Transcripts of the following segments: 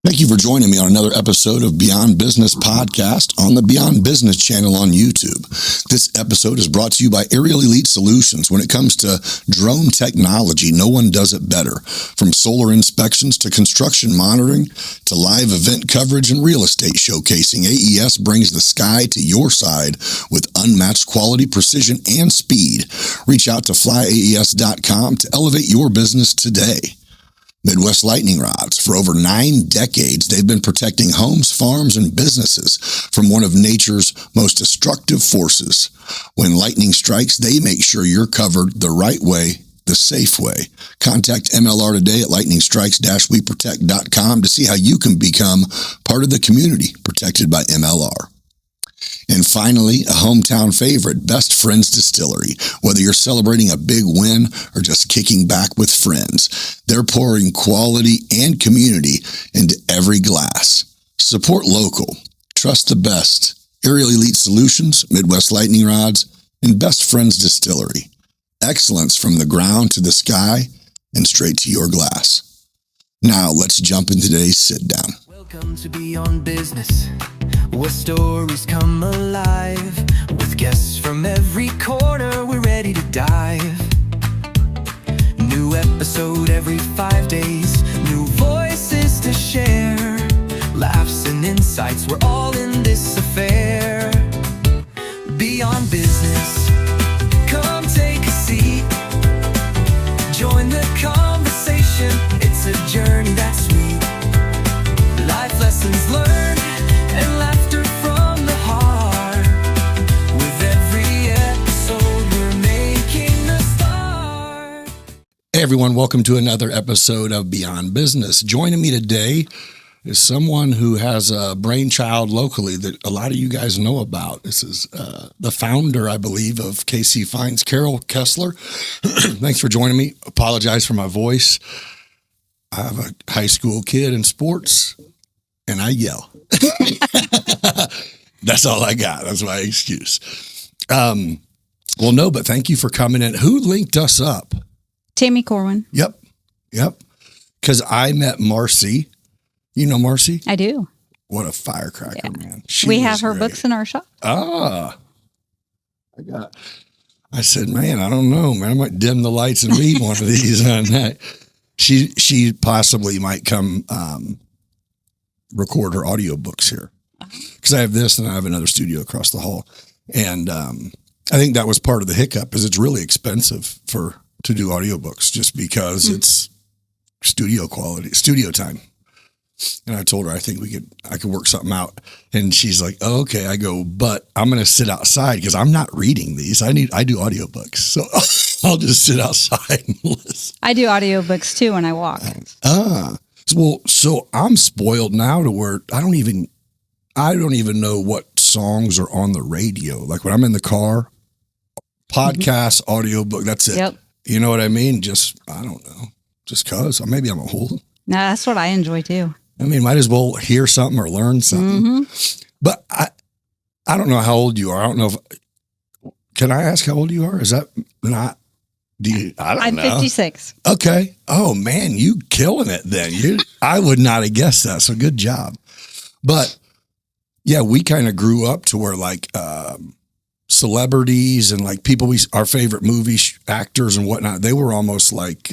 Thank you for joining me on another episode of Beyond Business Podcast on the Beyond Business channel on YouTube. This episode is brought to you by Aerial Elite Solutions. When it comes to drone technology, no one does it better. From solar inspections to construction monitoring to live event coverage and real estate showcasing, AES brings the sky to your side with unmatched quality, precision, and speed. Reach out to flyaes.com to elevate your business today. Midwest Lightning Rods. For over 9 decades, they've been protecting homes, farms, and businesses from one of nature's most destructive forces. When lightning strikes, they make sure you're covered the right way, the safe way. Contact MLR today at lightningstrikes-weprotect.com to see how you can become part of the community protected by MLR. And finally, a hometown favorite, Best Friends Distillery. Whether you're celebrating a big win or just kicking back with friends, they're pouring quality and community into every glass. Support local. Trust the best. Aerial Elite Solutions, Midwest Lightning Rods, and Best Friends Distillery. Excellence from the ground to the sky and straight to your glass. Now, let's jump into today's sit down. Welcome to Beyond Business, where stories come alive. With guests from every corner, we're ready to dive. New episode every 5 days, new voices to share. Laughs and insights, we're all in this affair. Beyond Business, come take a seat. Join the conversation, it's a journey that's sweet. Life lessons learned and laughter from the heart. With every episode, we're making a start. Hey everyone, welcome to another episode of Beyond Business. Joining me today is someone who has a brainchild locally that a lot of you guys know about. This is the founder, I believe, of KC Fines, Carol Kesler. Thanks for joining me. Apologize for my voice. I have a high school kid in sports, and I yell. That's all I got. That's my excuse. Well, no, but thank you for coming in. Who linked us up? Tammy Corwin. Yep. Because I met Marcy. You know Marcy? I do. What a firecracker, man. We have her books in our shop. I said, man, I don't know, man. I might dim the lights and read one of these on that. She possibly might come record her audiobooks here. Because I have this and I have another studio across the hall. And I think that was part of the hiccup is it's really expensive to do audiobooks just because it's studio quality, studio time. And I told her, I think I could work something out. And she's like, oh, okay. I go, but I'm going to sit outside because I'm not reading these. I do audiobooks. So I'll just sit outside and listen. I do audiobooks too when I walk. Well, so I'm spoiled now to where I don't even know what songs are on the radio. Like when I'm in the car, podcast, audiobook, that's it. Yep. You know what I mean? I don't know. Just cause maybe I'm a whole. No, that's what I enjoy too. I mean, might as well hear something or learn something. But I don't know how old you are. I don't know can I ask how old you are? Is that not, I'm 56. Okay. Oh man, you killing it then. I would not have guessed that. So good job. But yeah, we kind of grew up to where like, celebrities and like people, our favorite movie actors and whatnot, they were almost like,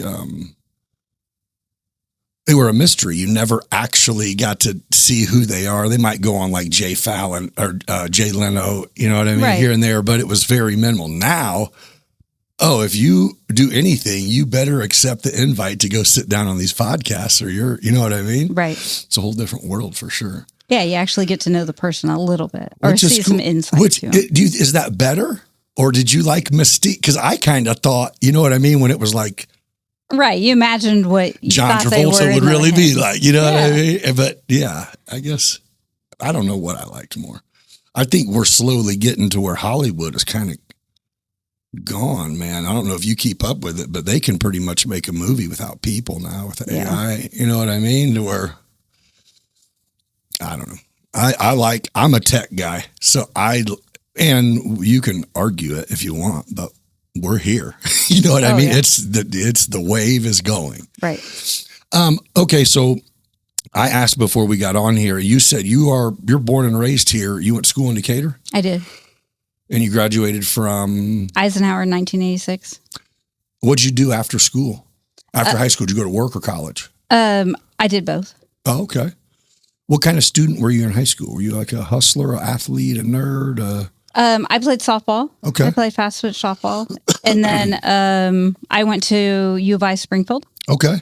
they were a mystery. You never actually got to see who they are. They might go on like Jay Fallon or Jay Leno, you know what I mean? Right. Here and there, but it was very minimal. Now, if you do anything, you better accept the invite to go sit down on these podcasts or you know what I mean? Right. It's a whole different world for sure. Yeah, you actually get to know the person a little bit or see some insight to them. Is that better? Or did you like Mystique? Because I kind of thought, you know what I mean? When it was like, right. You imagined what you John thought they were Travolta would really be like, you know what I Yeah. mean? But yeah, I guess, I don't know what I liked more. I think we're slowly getting to where Hollywood is kind of gone, man. I don't know if you keep up with it, but they can pretty much make a movie without people now with AI. You know what I mean? To where, I don't know. I'm a tech guy. So and you can argue it if you want, but we're here. You know what I mean? Yeah. It's the wave is going. Right. Okay. So I asked before we got on here, you said you're born and raised here. You went to school in Decatur? I did. And you graduated from? Eisenhower in 1986. What'd you do after school? After high school, did you go to work or college? I did both. Oh, okay. What kind of student were you in high school? Were you like a hustler, an athlete, a nerd? I played softball. Okay. I played fast switch softball. And then I went to U of I Springfield. Okay.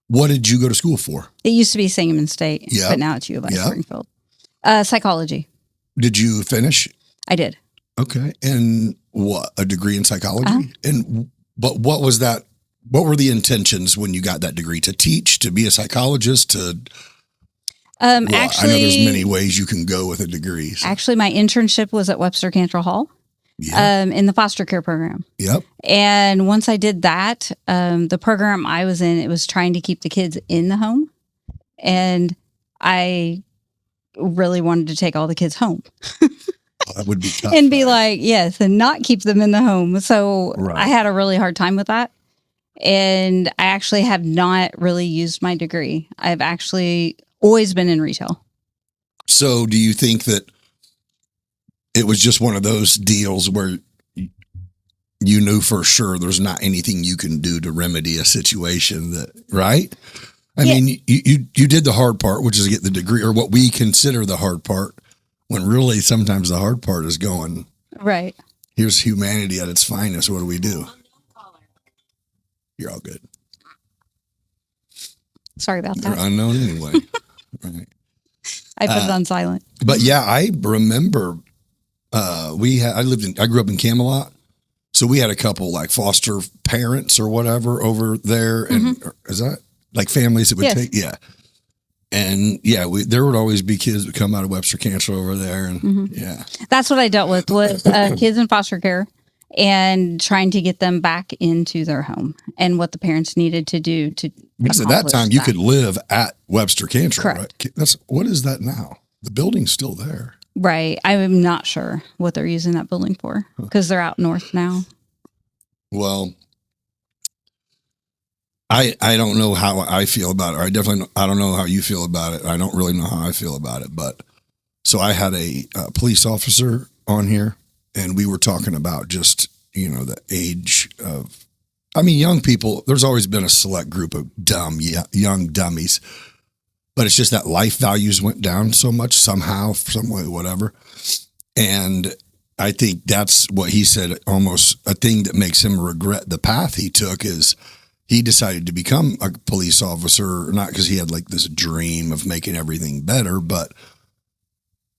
What did you go to school for? It used to be Sangamon State, Yeah. but now it's U of I Springfield. Psychology. Did you finish? I did. Okay. And what, a degree in psychology? But what was that? What were the intentions when you got that degree? To teach, to be a psychologist, to... Actually, I know there's many ways you can go with a degree. So. Actually, my internship was at Webster Cantrell Hall in the foster care program. Yep. And once I did that, the program I was in, it was trying to keep the kids in the home. And I really wanted to take all the kids home. That would be tough. And be like, yes, and not keep them in the home. So Right. I had a really hard time with that. And I actually have not really used my degree. I've actually always been in retail. So do you think that it was just one of those deals where you knew for sure there's not anything you can do to remedy a situation that, right? I mean, you did the hard part, which is get the degree, or what we consider the hard part, when really sometimes the hard part is going, right. Here's humanity at its finest. What do we do? You're all good. Sorry about You're that. unknown anyway. Right. I put it on silent. But yeah, I remember I grew up in Camelot. So we had a couple like foster parents or whatever over there. And is that like families that would take? Yeah. And yeah, there would always be kids that come out of Webster Cantrell over there. And yeah. That's what I dealt with kids in foster care and trying to get them back into their home and what the parents needed to do to. Because at that time you could live at Webster Cantrell. Correct. Right? What is that now? The building's still there. Right. I'm not sure what they're using that building for because they're out north now. Well, I don't know how I feel about it. I don't know how you feel about it. I don't really know how I feel about it. But so I had a police officer on here, and we were talking about just, the age of, young people. There's always been a select group of young dummies, but it's just that life values went down so much somehow, some way, whatever. And I think that's what he said, almost a thing that makes him regret the path he took is he decided to become a police officer, not because he had like this dream of making everything better, but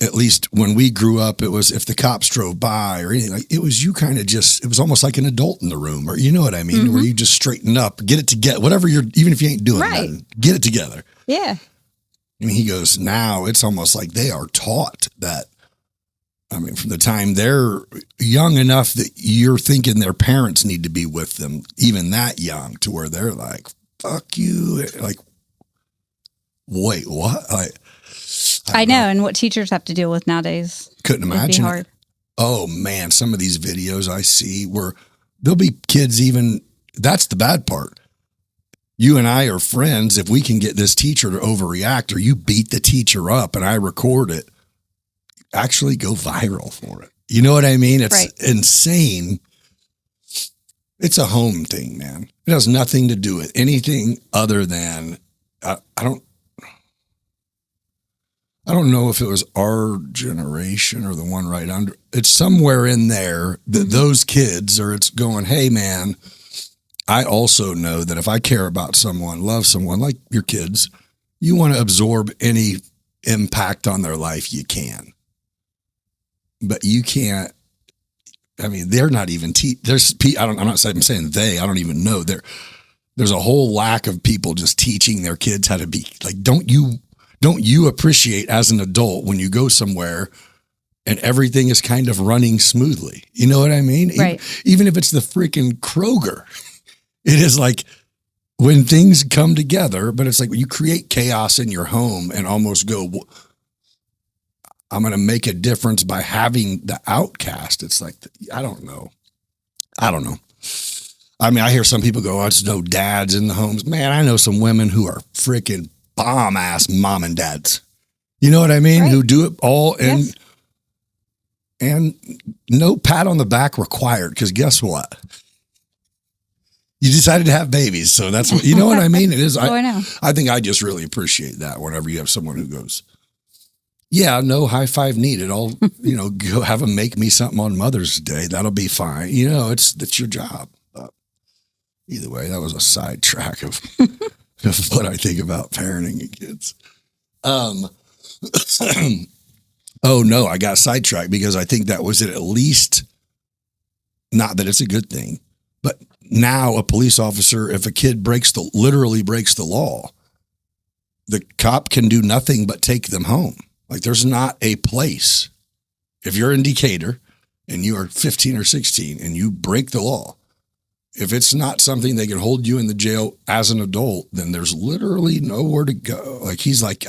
at least when we grew up, it was if the cops drove by or anything, like it was you kind of just, it was almost like an adult in the room, or you know what I mean, where you just straighten up, get it together, whatever even if you ain't doing nothing, get it together. Yeah. And he goes, now it's almost like they are taught that. From the time they're young enough that you're thinking their parents need to be with them, even that young, to where they're like, fuck you. Like, wait, what? I know. And what teachers have to deal with nowadays. Couldn't imagine. Hard. Oh, man. Some of these videos I see where there'll be kids that's the bad part. You and I are friends. If we can get this teacher to overreact or you beat the teacher up and I record it, actually go viral for it. You know what I mean? It's insane. It's a home thing, man. It has nothing to do with anything other than I don't know if it was our generation or the one right under. It's somewhere in there that those kids are. It's going, hey, man. I also know that if I care about someone, love someone like your kids, you want to absorb any impact on their life you can. But you can't. They're not even. I'm not saying they. I don't even know. There's a whole lack of people just teaching their kids how to be like. Don't you appreciate as an adult when you go somewhere and everything is kind of running smoothly? You know what I mean? Right. Even if it's the freaking Kroger, it is like when things come together. But it's like when you create chaos in your home and almost go, I'm going to make a difference by having the outcast. It's like, I don't know. I hear some people go, oh, it's no dads in the homes. Man, I know some women who are freaking bomb ass mom and dads. You know what I mean? Right. Who do it all Yes. and no pat on the back required. Because guess what? You decided to have babies, so that's what you know what I mean. It is. I know. I think I just really appreciate that whenever you have someone who goes, yeah, no high five needed. I'll go have them make me something on Mother's Day. That'll be fine. It's your job. But either way, that was a sidetrack of what I think about parenting and kids. Oh no, I got sidetracked because I think that was it. At least, not that it's a good thing, but now a police officer, if a kid literally breaks the law, the cop can do nothing but take them home. Like there's not a place. If you're in Decatur and you are 15 or 16 and you break the law, if it's not something they can hold you in the jail as an adult, then there's literally nowhere to go. Like he's like,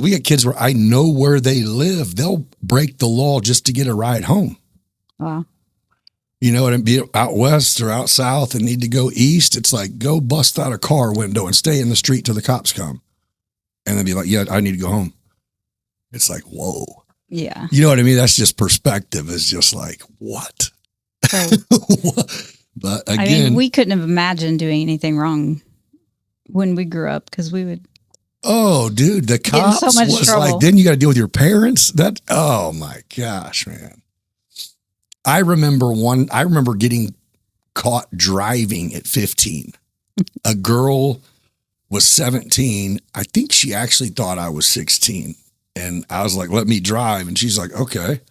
we got kids where I know where they live. They'll break the law just to get a ride home. Wow. You know, and be out west or out south and need to go east. It's like, go bust out a car window and stay in the street till the cops come. And then be like, yeah, I need to go home. It's like, whoa. Yeah. You know what I mean? That's just perspective. Is just like, what? So, But again, we couldn't have imagined doing anything wrong when we grew up because we would. Oh, dude, the Get in cops so much was trouble. like, then you got to deal with your parents. Oh my gosh, man. I remember getting caught driving at 15. A girl was 17. I think she actually thought I was 16. And I was like, let me drive. And she's like, okay.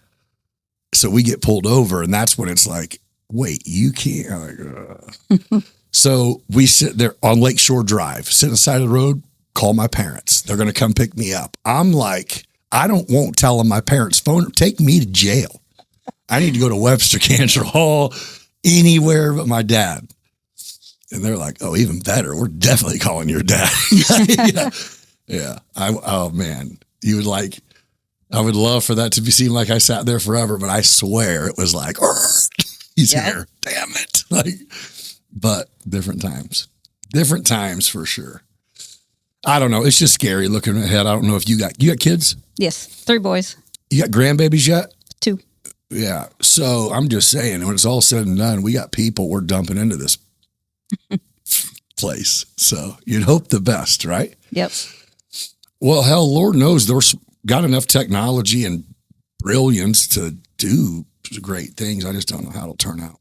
So we get pulled over. And that's when it's like, wait, you can't. I'm like, So we sit there on Lakeshore Drive, sit on the side of the road, call my parents. They're going to come pick me up. I'm like, I won't tell them my parents' phone. Take me to jail. I need to go to Webster Cantrell Hall, anywhere but my dad. And they're like, oh, even better. We're definitely calling your dad. Yeah. Oh man, I would love for that to seem like I sat there forever, but I swear it was like, he's here. Damn it. But different times for sure. I don't know. It's just scary looking ahead. I don't know if you got kids? Yes. 3 boys. You got grandbabies yet? 2. Yeah. So I'm just saying, when it's all said and done, we got people we're dumping into this place. So you'd hope the best, right? Yep. Well, hell, Lord knows there's got enough technology and brilliance to do great things. I just don't know how it'll turn out.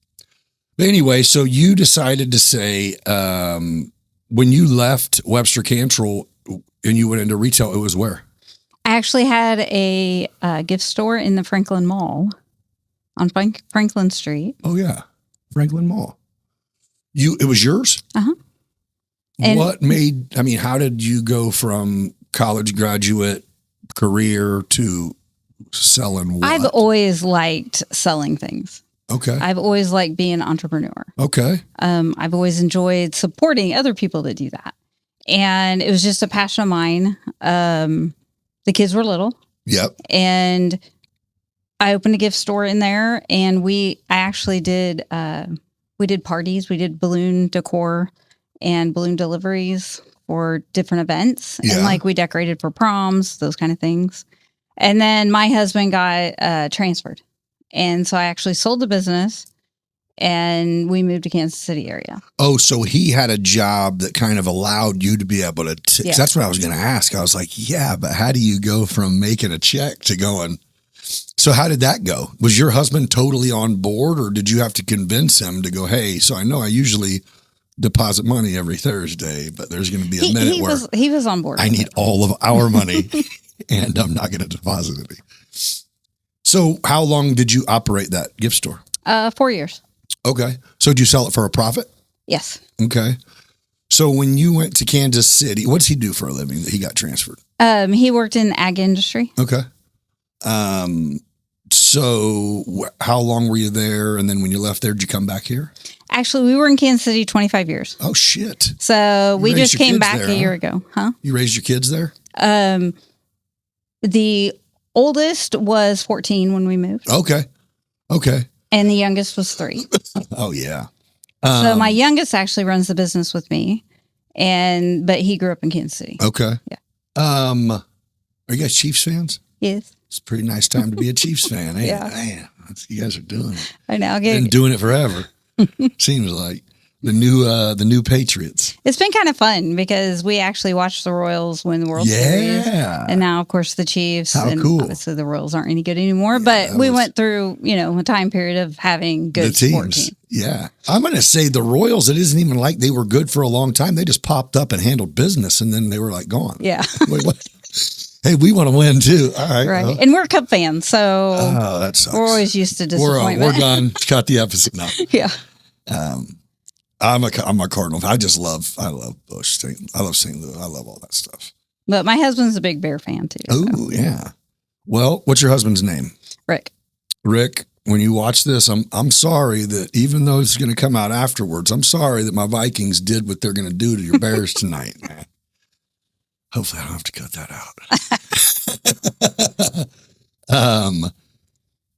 But anyway, so you decided to say, when you left Webster Cantrell and you went into retail, it was where? I actually had a gift store in the Franklin Mall on Franklin Street. Oh yeah, Franklin Mall. It was yours? Uh-huh. How did you go from college graduate career to selling what? I've always liked selling things. Okay. I've always liked being an entrepreneur. Okay. I've always enjoyed supporting other people that do that. And it was just a passion of mine. The kids were little. Yep. And I opened a gift store in there, and we did parties. We did balloon decor and balloon deliveries for different events. Yeah. And we decorated for proms, those kind of things. And then my husband got transferred. And so I actually sold the business and we moved to Kansas City area. Oh, so he had a job that kind of allowed you to be able to, Yeah. That's what I was going to ask. I was like, yeah, but how do you go from making a check to going? So how did that go? Was your husband totally on board, or did you have to convince him to go, hey, so I know I usually deposit money every Thursday, but there's going to be a minute where he was on board. I need all of our money and I'm not going to deposit any. So how long did you operate that gift store? 4 years. Okay. So did you sell it for a profit? Yes. Okay. So when you went to Kansas City, what does he do for a living that he got transferred? He worked in the ag industry. Okay. So how long were you there? And then when you left there, did you come back here? Actually, we were in Kansas City 25 years. Oh, shit. So we raised just your came kids back there, a year huh? ago. Huh? You raised your kids there? The oldest was 14 when we moved. Okay. And the youngest was 3. Oh, yeah. So my youngest actually runs the business with me. but he grew up in Kansas City. Okay. Yeah. Are you guys Chiefs fans? Yes. It's a pretty nice time to be a Chiefs fan. Ain't Yeah. it? Man, you guys are doing it. I know. Been doing it forever. Seems like the new Patriots. It's been kind of fun because we actually watched the Royals win the World Series. Yeah. And now, of course, the Chiefs. How and cool. obviously, the Royals aren't any good anymore. But we went through, a time period of having good sport teams. Yeah. I'm going to say the Royals, it isn't even like they were good for a long time. They just popped up and handled business, and then they were like gone. Yeah. Wait, what? Hey, we want to win too. All right. Right. And we're Cub fans, so that sucks. we're always used to disappointment. We're done. Cut the episode now. Yeah. I'm a Cardinal. I love Bush. I love St. Louis. I love all that stuff. But my husband's a big Bear fan too. Oh, yeah. Well, what's your husband's name? Rick. Rick, when you watch this, I'm sorry that even though it's going to come out afterwards, I'm sorry that my Vikings did what they're going to do to your Bears tonight, man. Hopefully I don't have to cut that out.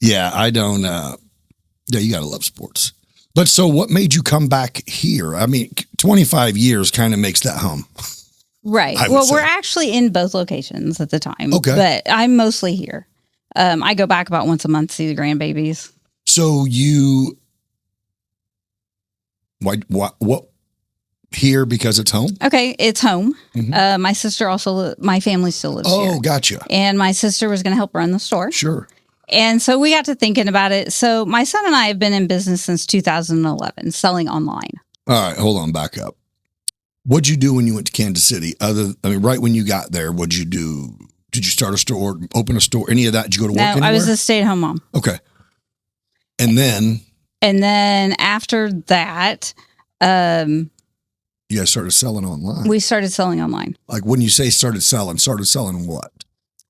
Yeah, I don't, you got to love sports. But so what made you come back here? I mean, 25 years kind of makes that home. Right. Well, we're actually in both locations at the time. Okay. But I'm mostly here. I go back about once a month to see the grandbabies. So what here because it's home? Okay, it's home. Mm-hmm. My sister my family still lives here. Oh, gotcha. And my sister was going to help run the store. Sure. And so we got to thinking about it. So my son and I have been in business since 2011, selling online. All right, hold on, back up. What'd you do when you went to Kansas City? Right when you got there, what'd you do? Did you start a store, open a store, any of that? Did you go to work anywhere? I was a stay-at-home mom. Okay. And then after that, you guys started selling online. we started selling online. Like when you say started selling what?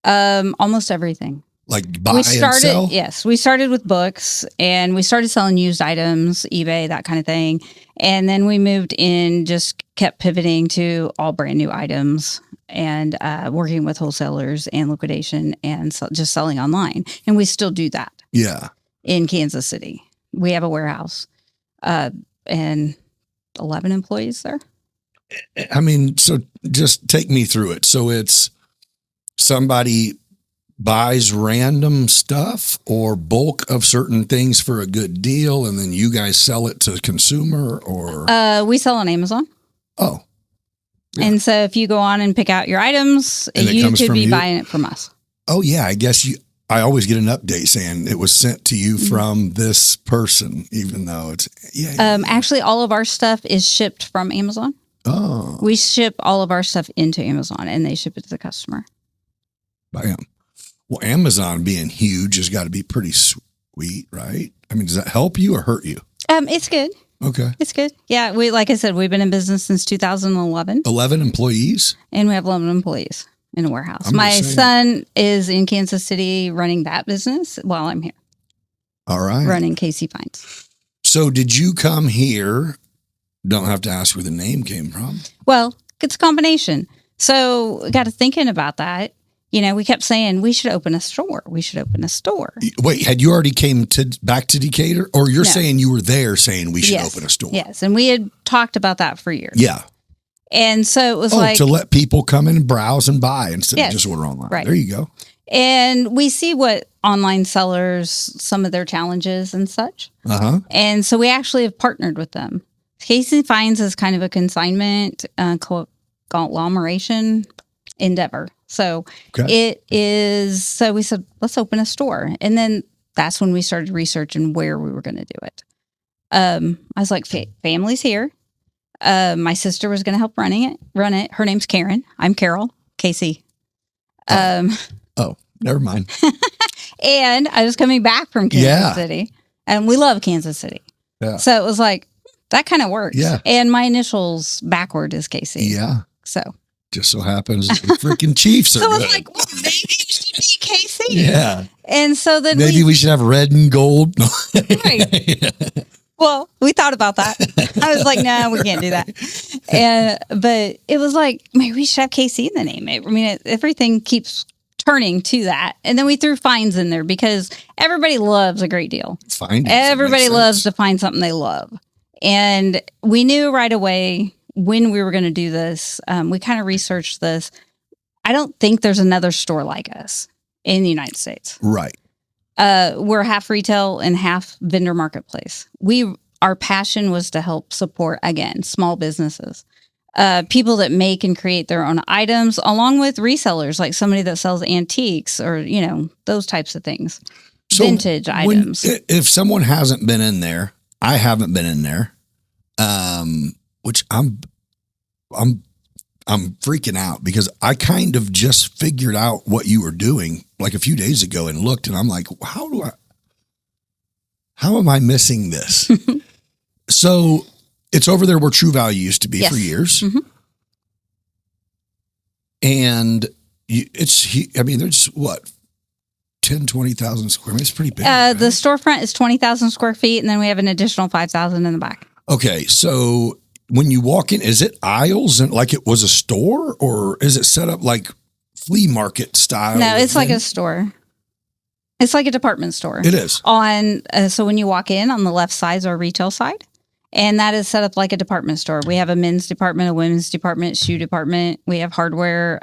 Almost everything. Like buy and sell? Yes. We started with books and we started selling used items, eBay, that kind of thing. And then we moved in, just kept pivoting to all brand new items and working with wholesalers and liquidation and just selling online. And we still do that. Yeah. In Kansas City. We have a warehouse and 11 employees there. I mean, so just take me through it. So it's somebody buys random stuff or bulk of certain things for a good deal, and then you guys sell it to the consumer, or we sell on Amazon. Oh, yeah. And so if you go on and pick out your items, you could be buying it from us. Oh yeah, I guess I always get an update saying it was sent to you from this person, even though it's Actually, all of our stuff is shipped from Amazon. Oh, we ship all of our stuff into Amazon, and they ship it to the customer. Bam. Well, Amazon being huge has got to be pretty sweet, right? I mean, does that help you or hurt you? It's good. Okay. It's good. Yeah, like I said, we've been in business since 2011. 11 employees? And we have 11 employees in a warehouse. My son is in Kansas City running that business while I'm here. All right. Running KC Fines. So did you come here? Don't have to ask where the name came from. Well, it's a combination. So got to thinking about that. We kept saying we should open a store. We should open a store. Wait, had you already came back to Decatur, or you're saying you were there saying we should open a store? Yes, and we had talked about that for years. Yeah, and so it was to let people come in and browse and buy instead of just order online. Right. There you go. And we see what online sellers, some of their challenges and such. And so we actually have partnered with them. KC Fines is kind of a conglomeration endeavor. So it is, so we said, let's open a store. And then that's when we started researching where we were going to do it. I was like, family's here. My sister was going to help run it. Her name's Karen. I'm Carol. Casey. Never mind. And I was coming back from Kansas City, and we love Kansas City. Yeah. So it was like, that kind of works. Yeah. And my initials backward is Casey. Yeah. So. Just so happens the freaking Chiefs are so good. So it's like, well, maybe it should be Casey. Yeah. And so then maybe we should have red and gold. Right. Well, we thought about that. I was like, no, we can't do that. But it was like, maybe we should have KC in the name. I mean, everything keeps turning to that. And then we threw fines in there because everybody loves a great deal. Fine. Everybody loves to find something they love. And we knew right away when we were going to do this, we kind of researched this. I don't think there's another store like us in the United States. Right. We're half retail and half vendor marketplace. Our passion was to help support, again, small businesses, people that make and create their own items, along with resellers, like somebody that sells antiques or, those types of things, vintage items. If someone hasn't been in there, I haven't been in there, which I'm freaking out because I kind of just figured out what you were doing like a few days ago and looked, and I'm like, how am I missing this? So it's over there where True Value used to be Yes. for years. Mhm. And there's what, 10, 20,000 square meters. It's pretty big. Right? The storefront is 20,000 square feet, and then we have an additional 5,000 in the back. Okay. So when you walk in, is it aisles and like it was a store, or is it set up like flea market style? No, it's like a store. It's like a department store. It is. So when you walk in, on the left side is our retail side, and that is set up like a department store. We have a men's department, a women's department, shoe department. We have hardware,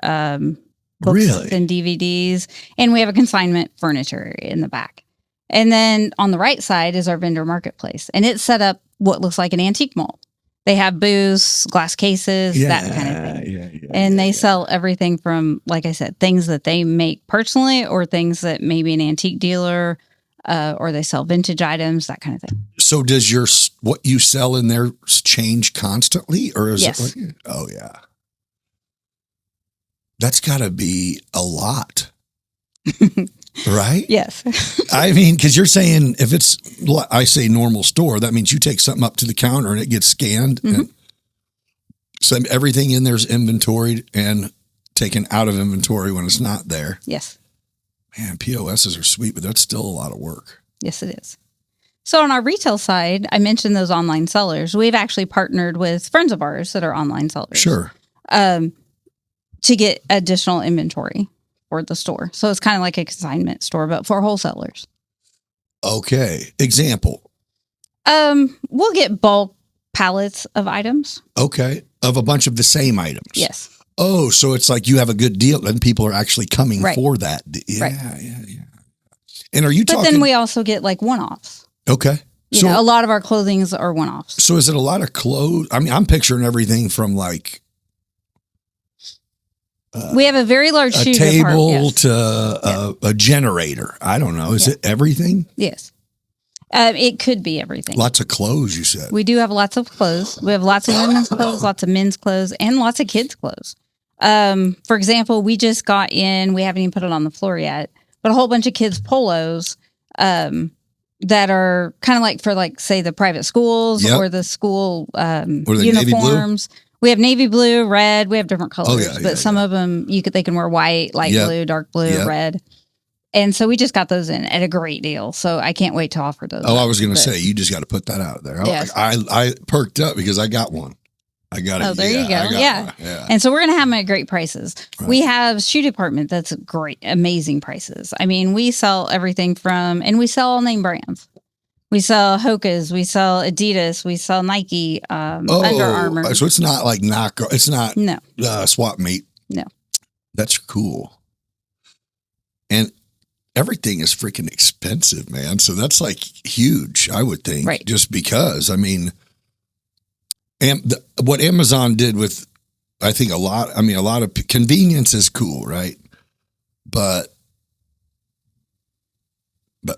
books Really? and DVDs, and we have a consignment furniture area in the back. And then on the right side is our vendor marketplace, and it's set up what looks like an antique mall. They have booths, glass cases, that kind of thing. And they sell everything from, like I said, things that they make personally or things that maybe an antique dealer or they sell vintage items, that kind of thing. So does what you sell in there change constantly, or is Yes. it like, oh yeah, that's gotta be a lot, right? Yes. I mean, cause you're saying if it's, I say normal store, that means you take something up to the counter and it gets scanned. Mhm. And so everything in there's inventoried and taken out of inventory when it's not there. Yes. Man, POSs are sweet, but that's still a lot of work. Yes, it is. So on our retail side, I mentioned those online sellers. We've actually partnered with friends of ours that are online sellers. Sure. To get additional inventory for the store. So it's kind of like a consignment store, but for wholesalers. Okay. Example. We'll get bulk pallets of items. Okay. Of a bunch of the same items. Yes. Oh, so it's like you have a good deal and people are actually coming Right. for that. Yeah, Right. yeah. And are you But talking? then we also get like one-offs. Okay. You know, a lot of our clothings are one-offs. So is it a lot of clothes? I mean, I'm picturing everything from like We have a very large a shoe table department. to a generator. I don't know. Is it everything? Yes. It could be everything. Lots of clothes, you said. We do have lots of clothes. We have lots of women's clothes, lots of men's clothes, and lots of kids' clothes. For example, we just got in, we haven't even put it on the floor yet, but a whole bunch of kids' polos that are kind of like for like, say, the private schools Yep. or the school Were they navy blue? uniforms. We have navy blue, red. We have different colors, yeah, but some of them they can wear white, light Yep. blue, dark blue, Yep. red. And so we just got those in at a great deal. So I can't wait to offer those. Oh, I was going to But- say, you just got to put that out there. Yes. I perked up because I got one. I got it. Oh, there you go. I got Yeah. one. Yeah. And so we're going to have them at great prices. Right. We have shoe department that's great, amazing prices. I mean, we sell everything and we sell all name brands. We sell Hoka's, we sell Adidas, we sell Nike, Under Armour. So it's not like it's not No, swap meet. No. That's cool. And everything is freaking expensive, man. So that's like huge, I would think. Right. Just because, I mean, what Amazon did with, I think a lot of convenience is cool, right? But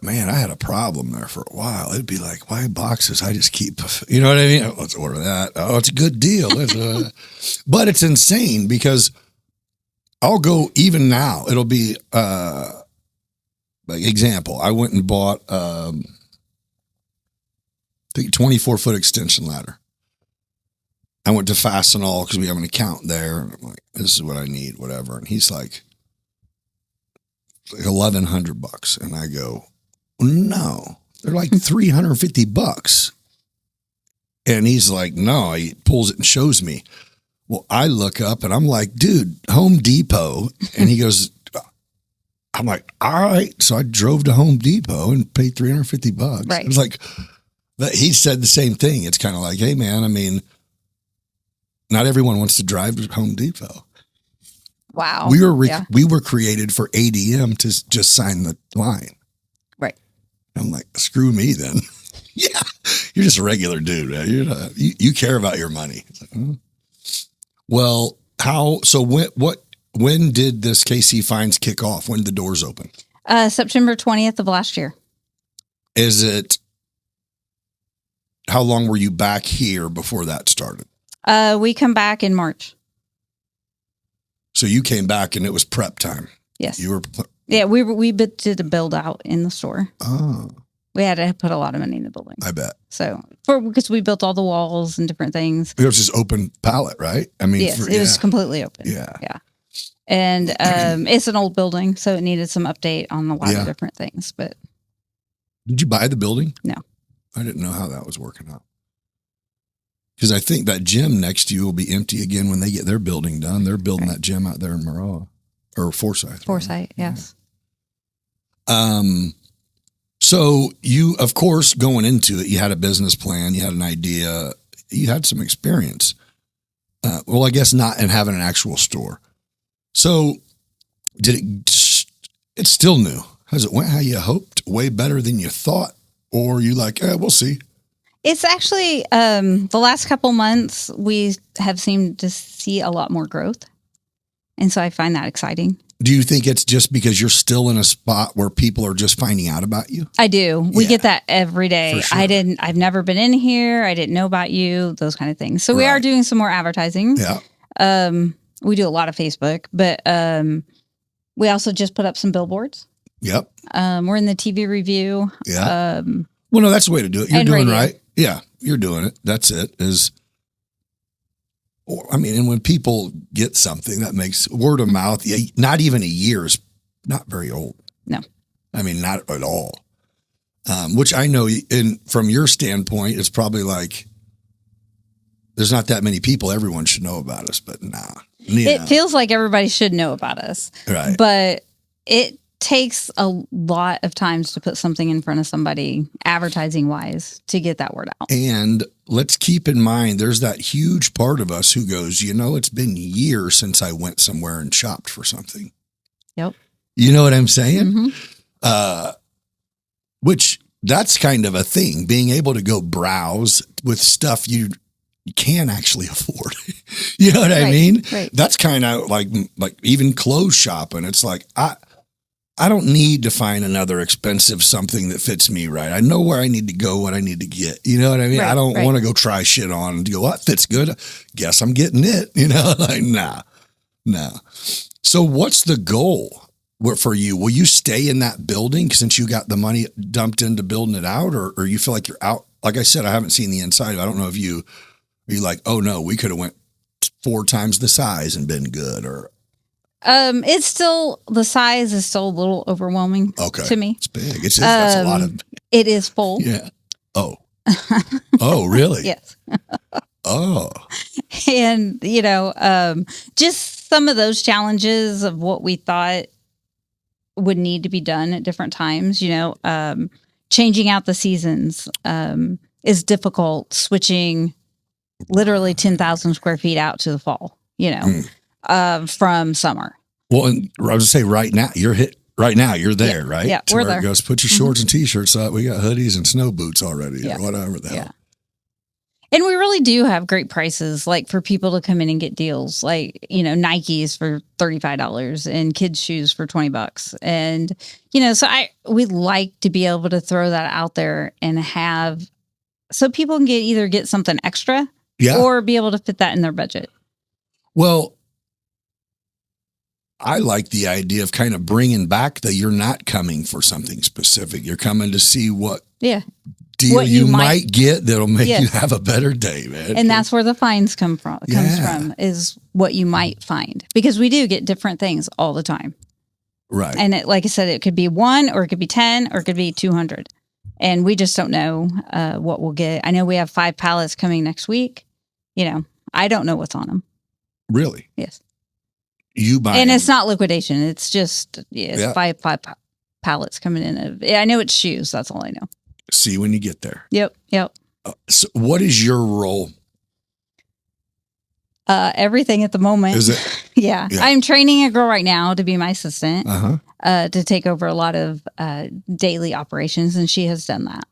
man, I had a problem there for a while. It'd be like, why boxes? I just keep, you know what I mean? Oh, let's order that. Oh, it's a good deal. But it's insane because I'll go even now. It'll be, like example, I went and bought, I think 24-foot extension ladder. I went to Fastenal because we have an account there. And I'm like, this is what I need, whatever. And he's like $1,100. And I go, no, they're like $350. And he's like, no, he pulls it and shows me. Well, I look up and I'm like, dude, Home Depot. And he goes, I'm like, all right. So I drove to Home Depot and paid $350. Right. It was like, he said the same thing. It's kind of like, hey man, I mean, not everyone wants to drive to Home Depot. Wow. We were created for ADM to just sign the line. Right. I'm like, screw me then. Yeah, you're just a regular dude. Right? You care about your money. Well, when did this KC Fines kick off? When did the doors open? September 20th of last year. How long were you back here before that started? We come back in March. So you came back and it was prep time. Yes. You were. Yeah, we did a build out in the store. Oh. We had to put a lot of money in the building. I bet. So because we built all the walls and different things. It was just open pallet, right? I mean, yes, it was completely open. Yeah. Yeah. And it's an old building, so it needed some update on a lot of different things. But did you buy the building? No. I didn't know how that was working out. Because I think that gym next to you will be empty again when they get their building done. They're building that gym out there in Maroa or Forsyth. Forsyth, yes. So you, of course, going into it, you had a business plan, you had an idea, you had some experience. Well, I guess not in having an actual store. So it's still new. Has it went how you hoped? Way better than you thought? Or you like, we'll see. It's actually, the last couple months, we have seemed to see a lot more growth. And so I find that exciting. Do you think it's just because you're still in a spot where people are just finding out about you? I do. We get that every day. Sure. I've never been in here. I didn't know about you, those kind of things. So we are doing some more advertising. Yeah. We do a lot of Facebook, but we also just put up some billboards. Yep. We're in the TV review. Yeah. Well, no, that's the way to do it. You're doing radio. right. Yeah, you're doing it. That's it. And when people get something, that makes word of mouth, not even a year is not very old. No. I mean, not at all. Which I know from your standpoint, it's probably like, there's not that many people. Everyone should know about us, but nah. It feels like everybody should know about us. Right. But it takes a lot of times to put something in front of somebody advertising wise to get that word out. And let's keep in mind, there's that huge part of us who goes, it's been years since I went somewhere and shopped for something. Yep. You know what I'm saying? Mm-hmm. Which that's kind of a thing, being able to go browse with stuff you can actually afford. You know what I mean? Right. That's kind of like even clothes shopping. It's like, I don't need to find another expensive something that fits me right. I know where I need to go, what I need to get. You know what I mean? I don't want to go try shit on and go, that fits good. Guess I'm getting it. Like, nah. So what's the goal for you? Will you stay in that building since you got the money dumped into building it out, or you feel like you're out? Like I said, I haven't seen the inside. I don't know if you're like, oh no, we could have went 4 times the size and been good, or. It's still, the size is still a little overwhelming to me. It's big. That's a lot of. It is full. Yeah. Oh. Oh, really? Yes. Oh. And, just some of those challenges of what we thought would need to be done at different times, changing out the seasons is difficult, switching literally 10,000 square feet out to the fall, from summer. Well, and I was going to say right now you're there, right? Yeah, we're there. It goes, put your shorts and t-shirts up. We got hoodies and snow boots already or whatever the hell. And we really do have great prices, like for people to come in and get deals, like, Nikes for $35 and kids shoes for $20. And, so we'd like to be able to throw that out there and so people can either get something extra or be able to fit that in their budget. Well, I like the idea of kind of bringing back that you're not coming for something specific. You're coming to see what deal you might get that'll make you have a better day, man. And that's where the finds comes from, is what you might find. Because we do get different things all the time. Right. And like I said, it could be 1 or it could be 10 or it could be 200. And we just don't know what we'll get. I know we have 5 pallets coming next week. I don't know what's on them. Really? Yes. You buy and them. It's not liquidation. It's just five pallets coming in. I know it's shoes. That's all I know. See when you get there. Yep. So what is your role? Everything at the moment. Is it? Yeah. I'm training a girl right now to be my assistant, Uh-huh. to take over a lot of daily operations, and she has done that.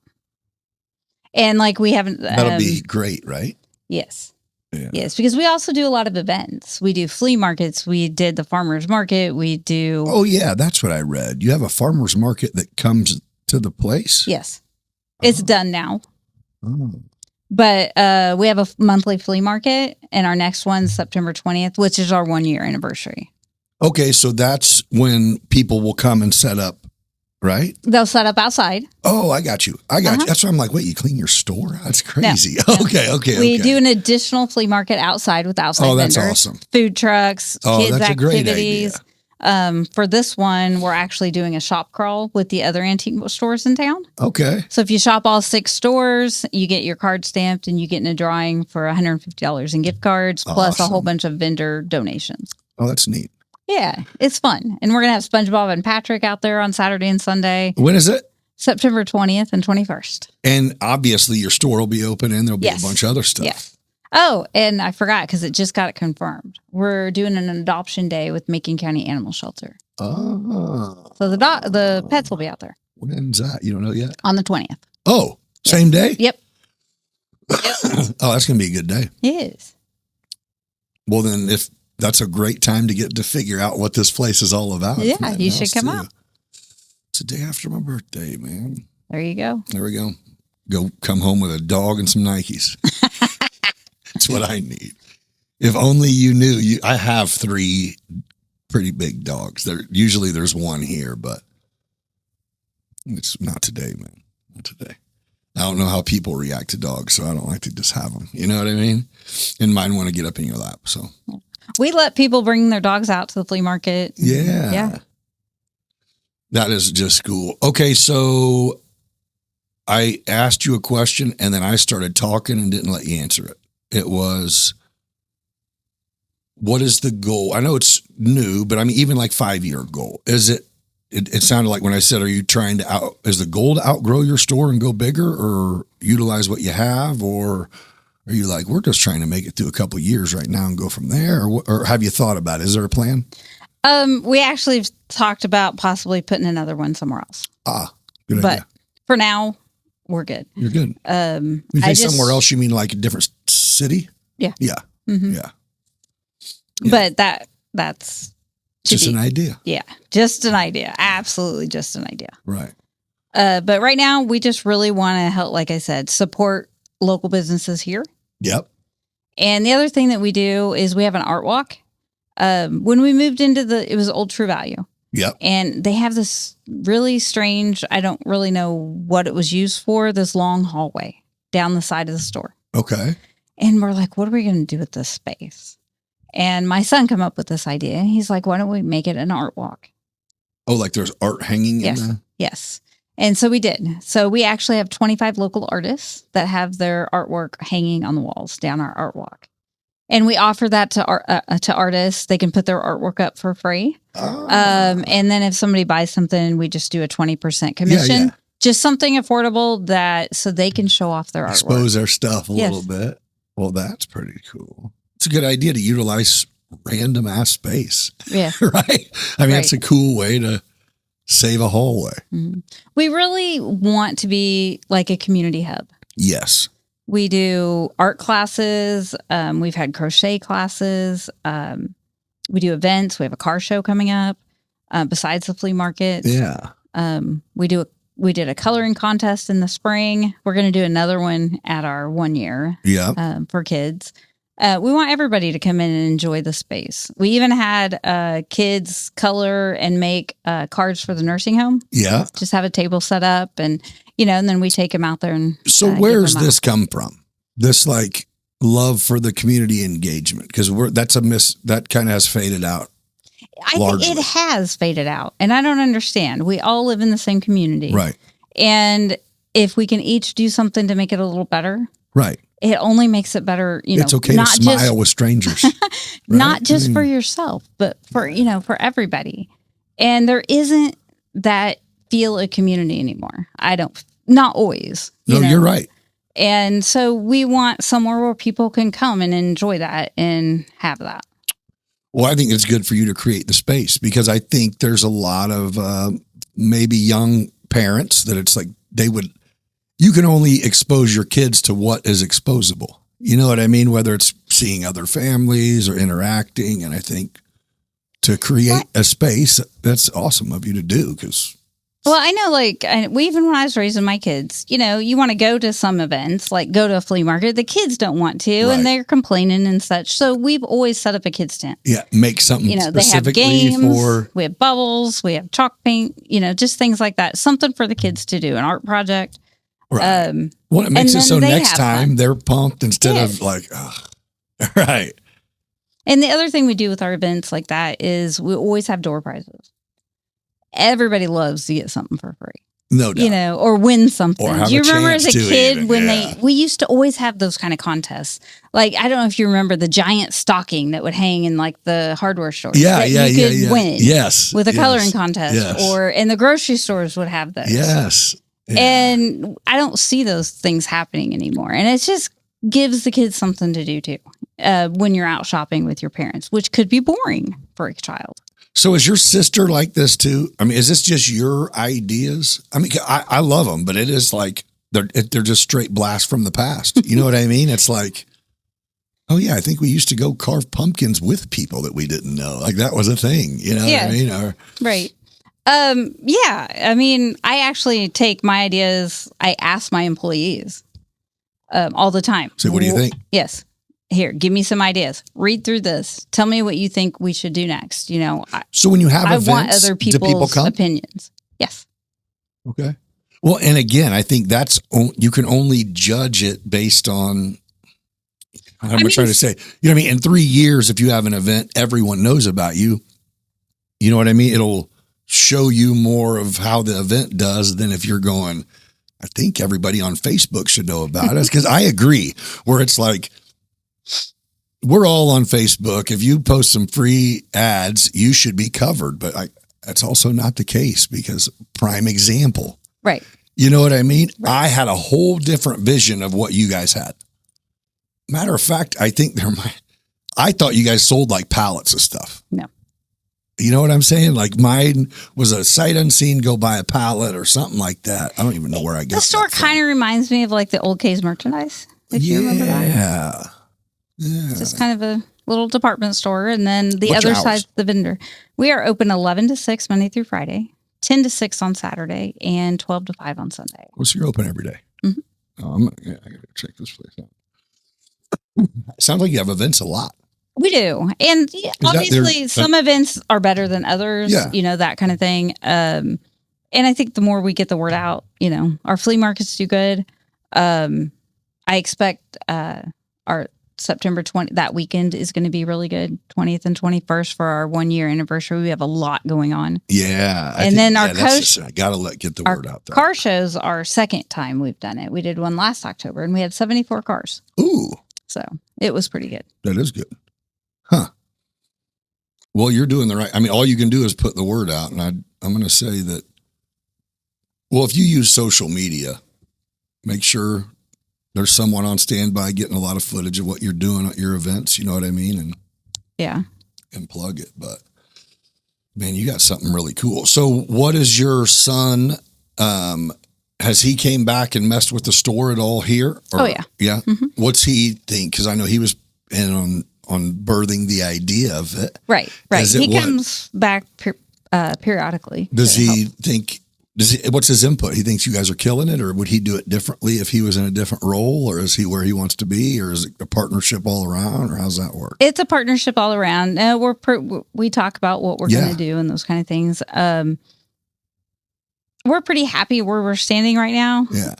And like we haven't. That'll be great, right? Yes. Yeah. Yes, because we also do a lot of events. We do flea markets. We did the farmers market. We do. Oh, yeah. That's what I read. You have a farmer's market that comes to the place? Yes. It's done now. Oh. But we have a monthly flea market, and our next one's September 20th, which is our 1 year anniversary. Okay, so that's when people will come and set up, right? They'll set up outside. Oh, I got you. That's why I'm like, wait, you clean your store? That's crazy. No. Okay. We do an additional flea market outside with outside vendors. vendors. Awesome. Food trucks, kids that's a great activities. idea. For this one, we're actually doing a shop crawl with the other antique stores in town. Okay. So if you shop all 6 stores, you get your card stamped and you get in a drawing for $150 in gift cards, plus a whole bunch of vendor donations. Oh, that's neat. Yeah, it's fun. And we're going to have SpongeBob and Patrick out there on Saturday and Sunday. When is it? September 20th and 21st. And obviously your store will be open and there'll be Yes. a bunch of other stuff. Yeah. Oh, and I forgot because it just got it confirmed. We're doing an adoption day with Macon County Animal Shelter. Oh. So the pets will be out there. When's that? You don't know yet? On the 20th. Oh, same day? Yep. Oh, that's going to be a good day. It is. Well, then if that's a great time to get to figure out what this place is all about. Yeah, you should come out. It's the day after my birthday, man. There you go. There we go. Go come home with a dog and some Nikes. That's what I need. If only you knew. I have 3 pretty big dogs. Usually there's one here, but it's not today, man. Not today. I don't know how people react to dogs, so I don't like to just have them. You know what I mean? And mine want to get up in your lap. So we let people bring their dogs out to the flea market. Yeah. Yeah. That is just cool. Okay, so I asked you a question and then I started talking and didn't let you answer it. It was, what is the goal? I know it's new, but I mean, even like 5-year goal. Is it sounded like when I said, are you trying to is the goal to outgrow your store and go bigger or utilize what you have? Or are you like, we're just trying to make it through a couple of years right now and go from there? Or have you thought about it? Is there a plan? We actually have talked about possibly putting another one somewhere else. Good but idea. For now, we're good. You're good. You say somewhere else, you mean like a different city? Yeah. Yeah. Mm-hmm. Yeah. But that's just an idea. Yeah. Just an idea. Absolutely just an idea. Right. But right now we just really want to help, like I said, support local businesses here. Yep. And the other thing that we do is we have an art walk. When we moved into it was Old True Value. Yep. And they have this really strange, I don't really know what it was used for, this long hallway down the side of the store. Okay. And we're like, what are we going to do with this space? And my son came up with this idea. He's like, why don't we make it an art walk? Oh, like there's art hanging in there? Yes. And so we did. So we actually have 25 local artists that have their artwork hanging on the walls down our art walk. And we offer that to artists. They can put their artwork up for free. Oh. And then if somebody buys something, we just do a 20% commission. Yeah. Just something affordable so they can show off their artwork. Expose their stuff a little bit. Well, that's pretty cool. It's a good idea to utilize random ass space. Yeah. Right? I mean, that's a cool way to save a hallway. Mm-hmm. We really want to be like a community hub. Yes. We do art classes. We've had crochet classes. We do events. We have a car show coming up besides the flea market. Yeah. We did a coloring contest in the spring. We're going to do another one at our 1 year for kids. We want everybody to come in and enjoy the space. We even had kids color and make cards for the nursing home. Yeah. Just have a table set up and then we take them out there. And so where's this come from? This like love for the community engagement? Because that kind of has faded out. I think it has faded out, and I don't understand. We all live in the same community. Right. And if we can each do something to make it a little better. Right. It only makes it better, It's okay to smile with strangers. Right? Not just for yourself, but for everybody. And there isn't that feel of community anymore. Not always. You're right. And so we want somewhere where people can come and enjoy that and have that. Well, I think it's good for you to create the space, because I think there's a lot of maybe young parents that it's like you can only expose your kids to what is exposable. You know what I mean? Whether it's seeing other families or interacting. And I think to create a space, that's awesome of you to do, because. Well, I know, even when I was raising my kids, you want to go to some events, like go to a flea market. The kids don't want to, Right. and they're complaining and such. So we've always set up a kids tent. Yeah, make something They have specifically games, for. we have bubbles, we have chalk paint, just things like that. Something for the kids to do, an art project. Right. Well, it makes it and so then they next have time fun. they're pumped instead Yes. of like, ugh. Right. And the other thing we do with our events like that is we always have door prizes. Everybody loves to get something for free. No doubt. Or win something. Or have Do you a remember chance as a to kid even, when yeah. we used to always have those kind of contests? Like, I don't know if you remember the giant stocking that would hang in like the hardware stores. Yeah, that yeah, you yeah, could yeah. win Yes. with a yes, coloring contest, yes. and the grocery stores would have those. Yes. Yeah. And I don't see those things happening anymore. And it just gives the kids something to do too when you're out shopping with your parents, which could be boring for a child. So is your sister like this too? I mean, is this just your ideas? I mean, I love them, but it is like they're just straight blast from the past. You know what I mean? It's like, oh yeah, I think we used to go carve pumpkins with people that we didn't know. Like that was a thing. You know what I mean? Or, Right. Yeah. I mean, I actually take my ideas. I ask my employees all the time. so what do you think? Yes. Here, give me some ideas. Read through this. Tell me what you think we should do next. So when you have I events, want other do people people's come? opinions. Yes. Okay. Well, and again, I think you can only judge it based on. I'm trying to say, you know what I mean? In 3 years, if you have an event, everyone knows about you. You know what I mean? It'll show you more of how the event does than if you're going, I think everybody on Facebook should know about us. Because I agree, where it's like, we're all on Facebook. If you post some free ads, you should be covered. But that's also not the case, because prime example. Right. You know what I mean? Right. I had a whole different vision of what you guys had. Matter of fact, I think I thought you guys sold like pallets of stuff. No. You know what I'm saying? Like mine was a sight unseen, go buy a pallet or something like that. I don't even know where I got The store kind of reminds me of like the old K's merchandise. If you remember that. Yeah. It's just kind of a little department store. And then the What's your other hours? side's the vendor. We are open 11 to 6 Monday through Friday, 10 to 6 on Saturday, and 12 to 5 on Sunday. Well, so you're open every day. Mm-hmm. Oh, I got to check this place out. Sounds like you have events a lot. We do. And obviously some events are better than others, that kind of thing. And I think the more we get the word out, our flea markets do good. I expect our September 20th, that weekend is going to be really good. 20th and 21st for our 1 year anniversary. We have a lot going on. Yeah. I got to get the word out there. Car shows are our second time we've done it. We did one last October and we had 74 cars. Ooh. So it was pretty good. That is good. Huh. Well, you're doing the right. I mean, all you can do is put the word out. And I'm going to say that, well, if you use social media, make sure there's someone on standby getting a lot of footage of what you're doing at your events. You know what I mean? And plug it. But man, you got something really cool. So what is your son? Has he came back and messed with the store at all here? Oh yeah. Yeah. Mm-hmm. What's he think? Cause I know he was in on birthing the idea of it. Right. He comes back periodically. Does he think, what's his input? He thinks you guys are killing it, or would he do it differently if he was in a different role, or is he where he wants to be, or is it a partnership all around, or how's that work? It's a partnership all around. We talk about what we're going to do and those kind of things. We're pretty happy where we're standing right now. Yeah.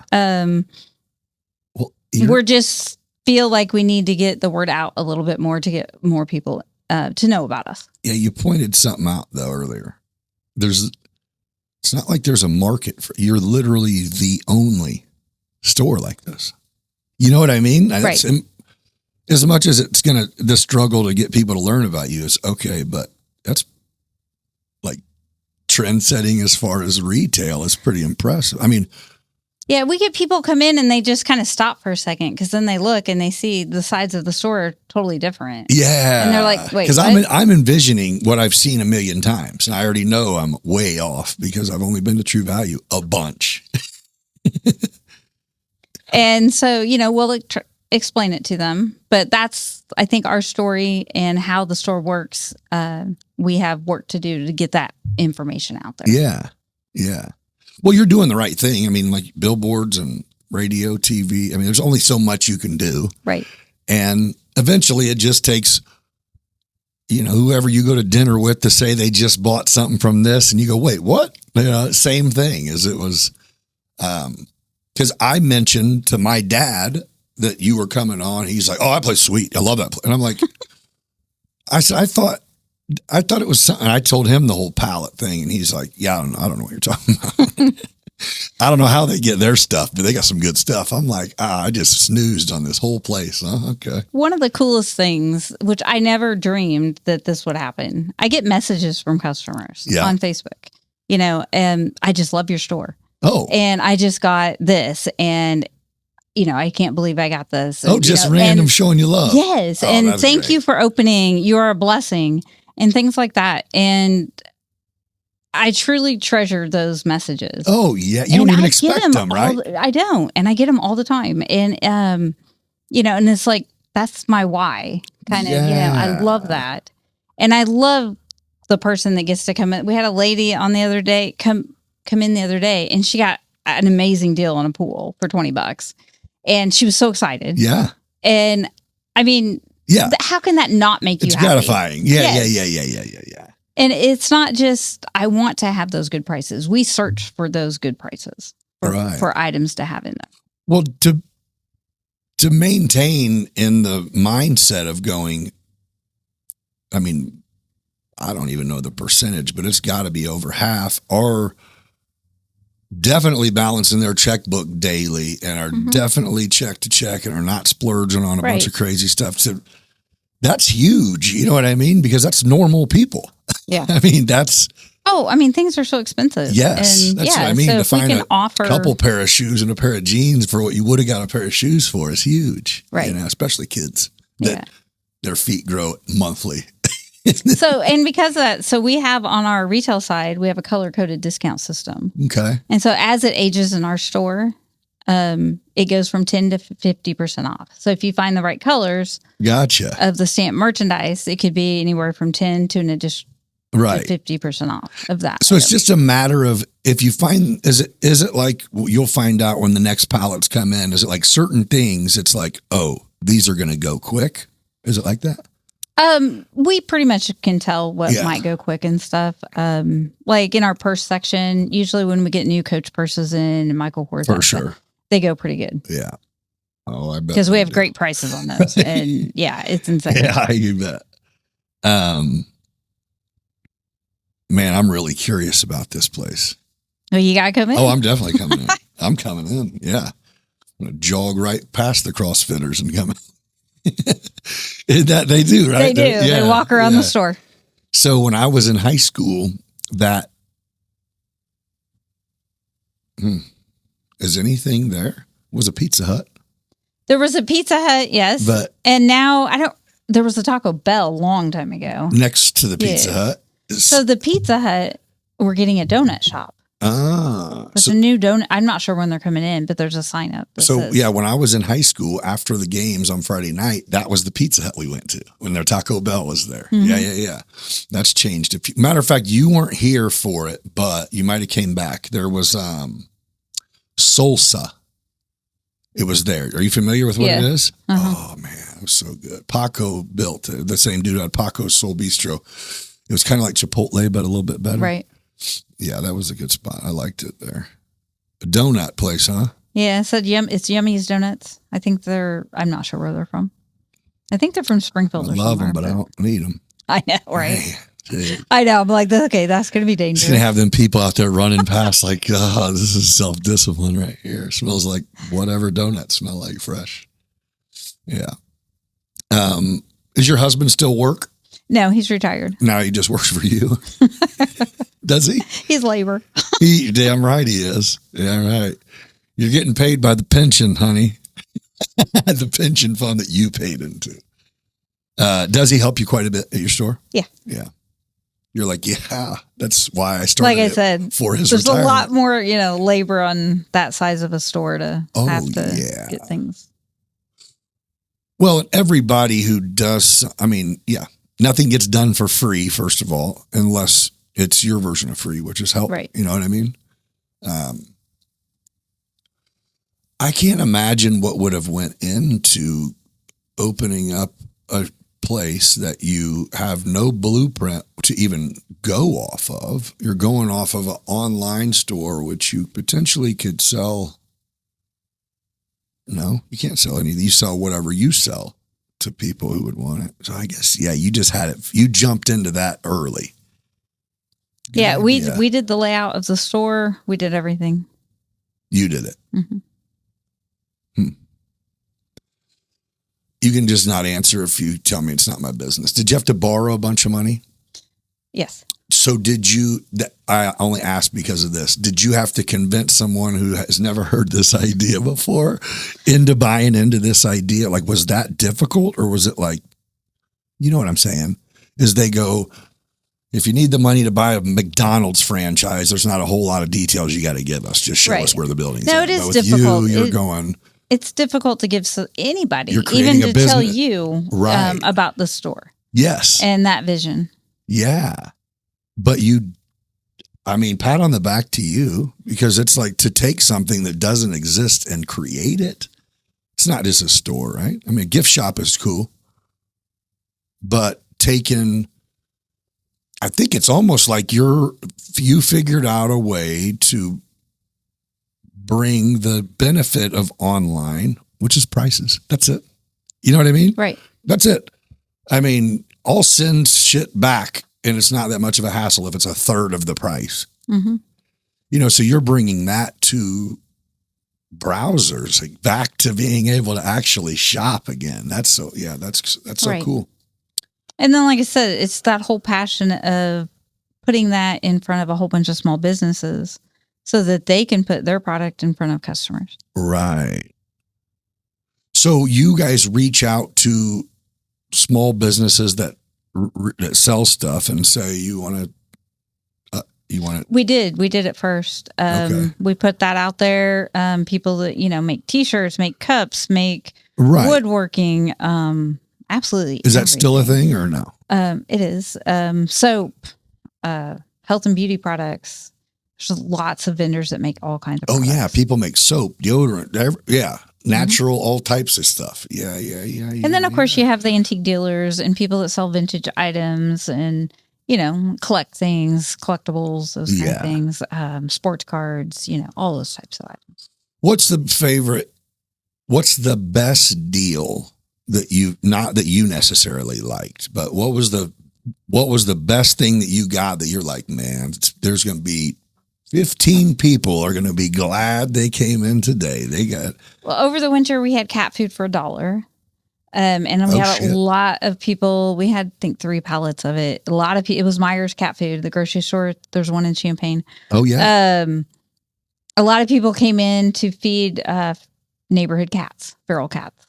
We're just feel like we need to get the word out a little bit more to get more people to know about us. Yeah, you pointed something out though earlier. It's not like there's a market for, you're literally the only store like this. You know what I mean? Right. As much as it's the struggle to get people to learn about you is okay, but that's like trend setting as far as retail is pretty impressive. I mean, Yeah, we get people come in and they just kind of stop for a second because then they look and they see the sides of the store are totally different. Yeah. And they're like, wait, because I'm envisioning what I've seen a million times, and I already know I'm way off because I've only been to True Value a bunch. And so, we'll explain it to them. But that's, I think, our story and how the store works. We have work to do to get that information out there. Yeah. Yeah. Well, you're doing the right thing. I mean, like billboards and radio, TV. I mean, there's only so much you can do. Right. And eventually it just takes, whoever you go to dinner with to say they just bought something from this, and you go, wait, what? Same thing as it was. Because I mentioned to my dad that you were coming on. He's like, oh, I play Sweet. I love that play. And I'm like, I said, I thought it was something. I told him the whole palette thing, and he's like, yeah, I don't know what you're talking about. I don't know how they get their stuff, but they got some good stuff. I'm like, I just snoozed on this whole place. Huh? Okay. One of the coolest things, which I never dreamed that this would happen, I get messages from customers on Facebook, and I just love your store. Oh. And I just got this, and I can't believe I got this. And, just random showing you love. Yes. And thank you for opening. You are a blessing, and things like that. And I truly treasure those messages. Oh, yeah. You don't even expect them, right? I don't. And I get them all the time. And, and it's like, that's my why. Kind of, I love that. And I love the person that gets to come in. We had a lady on the other day come in the other day, and she got an amazing deal on a pool for $20. And she was so excited. Yeah. And I mean, how can that not make you happy? It's gratifying. Yeah. And it's not just, I want to have those good prices. We search for those good prices for items to have in them. Well, to maintain in the mindset of going, I mean, I don't even know the percentage, but it's got to be over half are definitely balancing their checkbook daily and are definitely check to check and are not splurging on a bunch of crazy stuff. So that's huge. You know what I mean? Because that's normal people. Yeah. I mean, things are so expensive. Yes. And that's what I mean. So to find a offer couple pair of shoes and a pair of jeans for what you would have got a pair of shoes for is huge. Right. Especially kids that their feet grow monthly. And because of that, so we have on our retail side, we have a color-coded discount system. Okay. And so as it ages in our store, it goes from 10 to 50% off. So if you find the right colors of the stamp merchandise, it could be anywhere from 10 to an additional 50% off of that. So it's just a matter of if you find, is it like you'll find out when the next pallets come in? Is it like certain things? It's like, oh, these are going to go quick. Is it like that? We pretty much can tell what might go quick and stuff. Like in our purse section, usually when we get new Coach purses in and Michael Kors, for sure, they go pretty good. Yeah. Oh, I bet. Because we have great prices on those, and it's insane. Yeah, you bet. Man, I'm really curious about this place. Oh, you gotta come in. Oh, I'm definitely coming in. I'm coming in. Yeah, I'm gonna jog right past the CrossFitters and come in. That they do, right? They do. They walk around the store. So when I was in high school, is anything there? Was a Pizza Hut? There was a Pizza Hut, yes. And now there was a Taco Bell a long time ago. Next to the Pizza Hut. So the Pizza Hut, we're getting a donut shop. There's a new donut. I'm not sure when they're coming in, but there's a sign up. When I was in high school, after the games on Friday night, that was the Pizza Hut we went to when their Taco Bell was there. Mm-hmm. Yeah. That's changed. Matter of fact, you weren't here for it, but you might have came back. There was Salsa. It was there. Are you familiar with what it is? Uh-huh. Oh, man, it was so good. Paco built it. The same dude had Paco's Soul Bistro. It was kind of like Chipotle, but a little bit better. Right. Yeah, that was a good spot. I liked it there. A donut place, huh? Yeah, it said it's Yummy's Donuts. I think I'm not sure where they're from. I think they're from Springfield or somewhere. I love them, but I don't need them. I know, right? I know. I'm like, okay, that's going to be dangerous. Just going to have them people out there running past like, oh, this is self-discipline right here. It smells like whatever donuts smell like fresh. Yeah. Is your husband still work? No, he's retired. Now he just works for you. Does he? He's labor. Damn right he is. Yeah, right. You're getting paid by the pension, honey. The pension fund that you paid into. Does he help you quite a bit at your store? Yeah. Yeah. You're like, yeah, that's why I started. Like I said, for his there's retirement. a lot more, labor on that size of a store to have to get things. Well, everybody who does, nothing gets done for free, first of all, unless it's your version of free, which is help. Right. You know what I mean? I can't imagine what would have went into opening up a place that you have no blueprint to even go off of. You're going off of an online store, which you potentially could sell. No, you can't sell anything. You sell whatever you sell to people who would want it. So I guess, you just had it. You jumped into that early. Yeah, we did the layout of the store. We did everything. You did it. Mm-hmm. You can just not answer if you tell me it's not my business. Did you have to borrow a bunch of money? Yes. So I only asked because of this. Did you have to convince someone who has never heard this idea before into buying into this idea? Like, was that difficult, or was it like, you know what I'm saying? Is they go, if you need the money to buy a McDonald's franchise, there's not a whole lot of details you got to give us. Just show us where the building's at. No, it is but with difficult. You're going. It's difficult to give anybody, You're even to business. tell you about the store. Yes. And that vision. Yeah. But pat on the back to you, because it's like to take something that doesn't exist and create it. It's not just a store, right? I mean, a gift shop is cool, but I think it's almost like you figured out a way to bring the benefit of online, which is prices. That's it. You know what I mean? Right. That's it. I mean, I'll send shit back, and it's not that much of a hassle if it's a third of the price. Mm-hmm. So you're bringing that to browsers, like back to being able to actually shop again. That's so so cool. And then, like I said, it's that whole passion of putting that in front of a whole bunch of small businesses so that they can put their product in front of customers. Right. So you guys reach out to small businesses that sell stuff and say, you want to. We did it first. We put that out there. People that, make t-shirts, make cups, make woodworking. Absolutely. Is that still a thing or no? It is. Soap, health and beauty products. There's lots of vendors that make all kinds of products. Yeah. People make soap, deodorant. Natural, all types of stuff. Yeah. And then, of course, you have the antique dealers and people that sell vintage items and, collect things, collectibles, those kind of things, sports cards, all those types of items. What's the best deal that you necessarily liked, but what was the best thing that you got that you're like, man, there's going to be 15 people are going to be glad they came in today. Over the winter we had cat food for $1. And we had a lot of people. We had, I think, 3 pallets of it. A lot of people. It was Meijer's cat food, the grocery store. There's one in Champaign. Oh yeah. A lot of people came in to feed neighborhood cats, feral cats,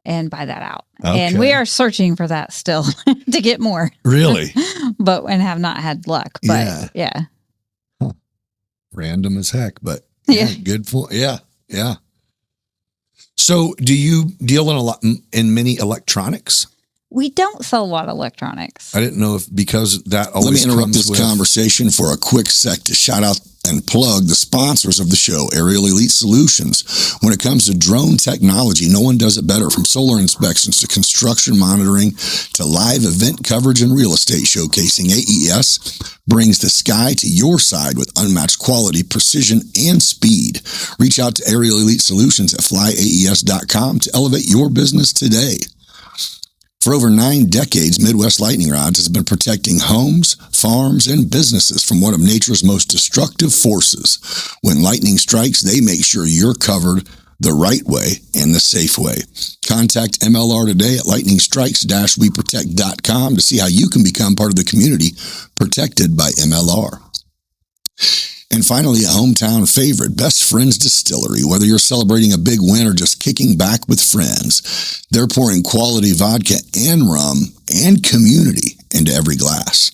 and buy that out. Okay. And we are searching for that still to get more. Really? and have not had luck. But yeah. Huh. Random as heck, but good for yeah. So, do you deal in many electronics? We don't sell a lot of electronics. I didn't know if because that always. Let me interrupt this conversation for a quick sec to shout out and plug the sponsors of the show, Aerial Elite Solutions. When it comes to drone technology, no one does it better. From solar inspections to construction monitoring to live event coverage and real estate showcasing, AES brings the sky to your side with unmatched quality, precision, and speed. Reach out to Aerial Elite Solutions at flyaes.com to elevate your business today. For over 9 decades, Midwest Lightning Rods has been protecting homes, farms, and businesses from one of nature's most destructive forces. When lightning strikes, they make sure you're covered the right way and the safe way. Contact MLR today at lightningstrikes-weprotect.com to see how you can become part of the community protected by MLR. And finally, a hometown favorite, Best Friends Distillery. Whether you're celebrating a big win or just kicking back with friends, they're pouring quality vodka and rum and community into every glass.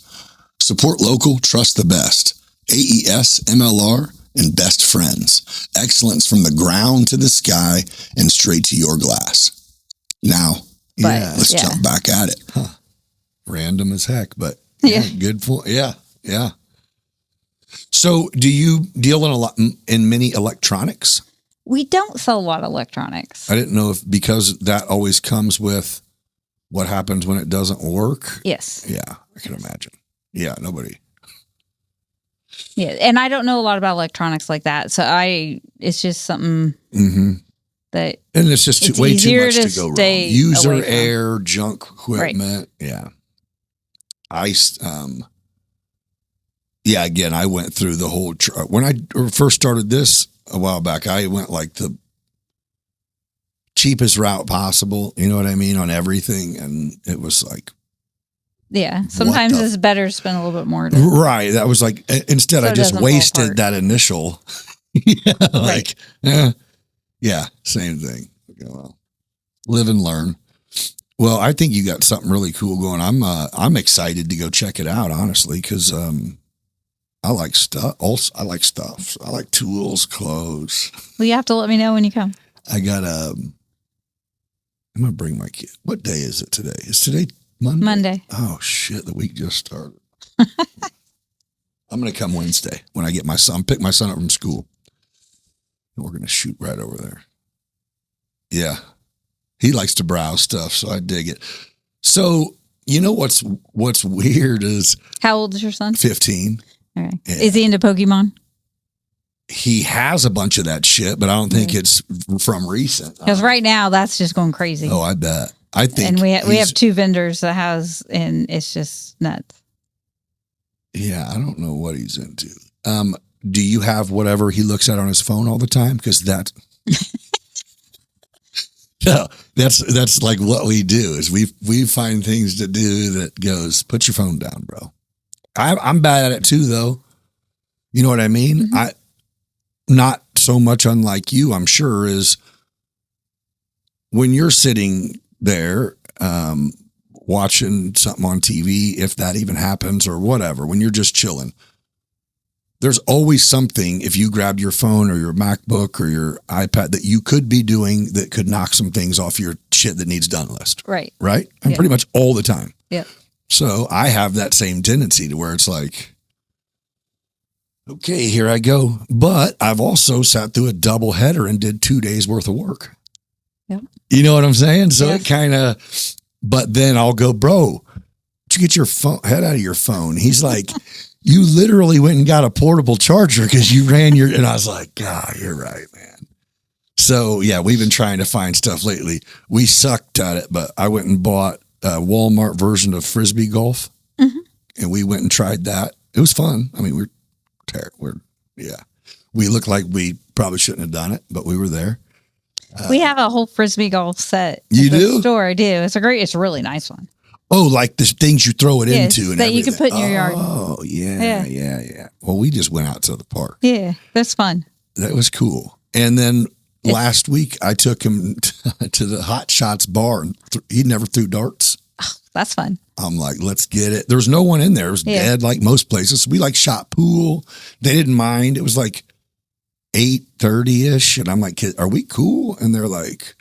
Support local, trust the best. AES, MLR, and Best Friends. Excellence from the ground to the sky and straight to your glass. Now, let's jump back at it. Random as heck, but good for, yeah. So do you deal in many electronics? We don't sell a lot of electronics. I didn't know if, because that always comes with what happens when it doesn't work. Yes. Yeah, I can imagine. Yeah, nobody. Yeah, and I don't know a lot about electronics like that, so it's just something that, and it's just way too much to go wrong. User error, junk equipment. Right. Yeah. Again, I went through the whole, when I first started this a while back, I went like the cheapest route possible, you know what I mean, on everything. And it was like, sometimes it's better to spend a little bit more. Right. That was like, instead I just wasted that initial, same thing. Well, live and learn. Well, I think you got something really cool going. I'm excited to go check it out, honestly, because I like stuff. Also, I like stuff. I like tools, clothes. Well, you have to let me know when you come. I got I'm gonna bring my kid. What day is it today? Is today Monday? Monday. Oh shit! The week just started. I'm gonna come Wednesday when I get my son. Pick my son up from school. And we're gonna shoot right over there. Yeah. He likes to browse stuff, so I dig it. So, you know what's weird is... How old is your son? 15. All right. Yeah. Is he into Pokemon? He has a bunch of that shit, but I don't think it's from recent. Because right now, that's just going crazy. Oh, I bet. I think... And we have 2 vendors that has, and it's just nuts. Yeah, I don't know what he's into. Do you have whatever he looks at on his phone all the time? Because that... No, that's like what we do is we find things to do that goes, put your phone down, bro. I'm bad at it too, though. You know what I mean? Mm-hmm. I not so much unlike you, I'm sure, is when you're sitting there watching something on TV, if that even happens or whatever, when you're just chilling. There's always something, if you grabbed your phone or your MacBook or your iPad, that you could be doing that could knock some things off your shit that needs done list. Right. Right? And pretty much all the time. Yeah. So I have that same tendency to where it's like, okay, here I go. But I've also sat through a double header and did 2 days worth of work. Yep. You know what I'm saying? So it kind of, but then I'll go, bro, did you get your head out of your phone? He's like... You literally went and got a portable charger because you ran and I was like, God, you're right, man. So yeah, we've been trying to find stuff lately. We sucked at it, but I went and bought a Walmart version of Frisbee golf and we went and tried that. It was fun. I mean, we looked like we probably shouldn't have done it, but we were there. We have a whole Frisbee golf set. You do? The store, I do. It's a really nice one. Oh, like the things you throw it into and that everything. you can put in your yard. Oh, yeah. Well, we just went out to the park. Yeah, that's fun. That was cool. And then last week, I took him to the Hot Shots bar. And he never threw darts. Oh, that's fun. I'm like, let's get it. There was no one in there. It was dead like most places. We shot pool. They didn't mind. It was like 8:30-ish. And I'm like, are we cool? And they're like...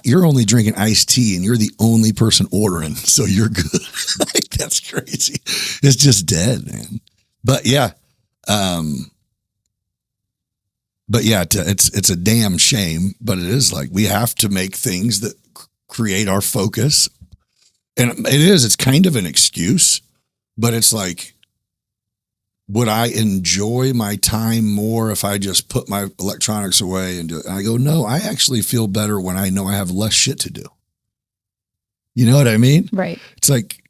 You're only drinking iced tea and you're the only person ordering, so you're good. Like, that's crazy. It's just dead, man. But yeah. It's a damn shame, but it is like we have to make things that create our focus. And it's kind of an excuse, but it's like, would I enjoy my time more if I just put my electronics away and do it? And I go, no, I actually feel better when I know I have less shit to do. You know what I mean? Right. It's like,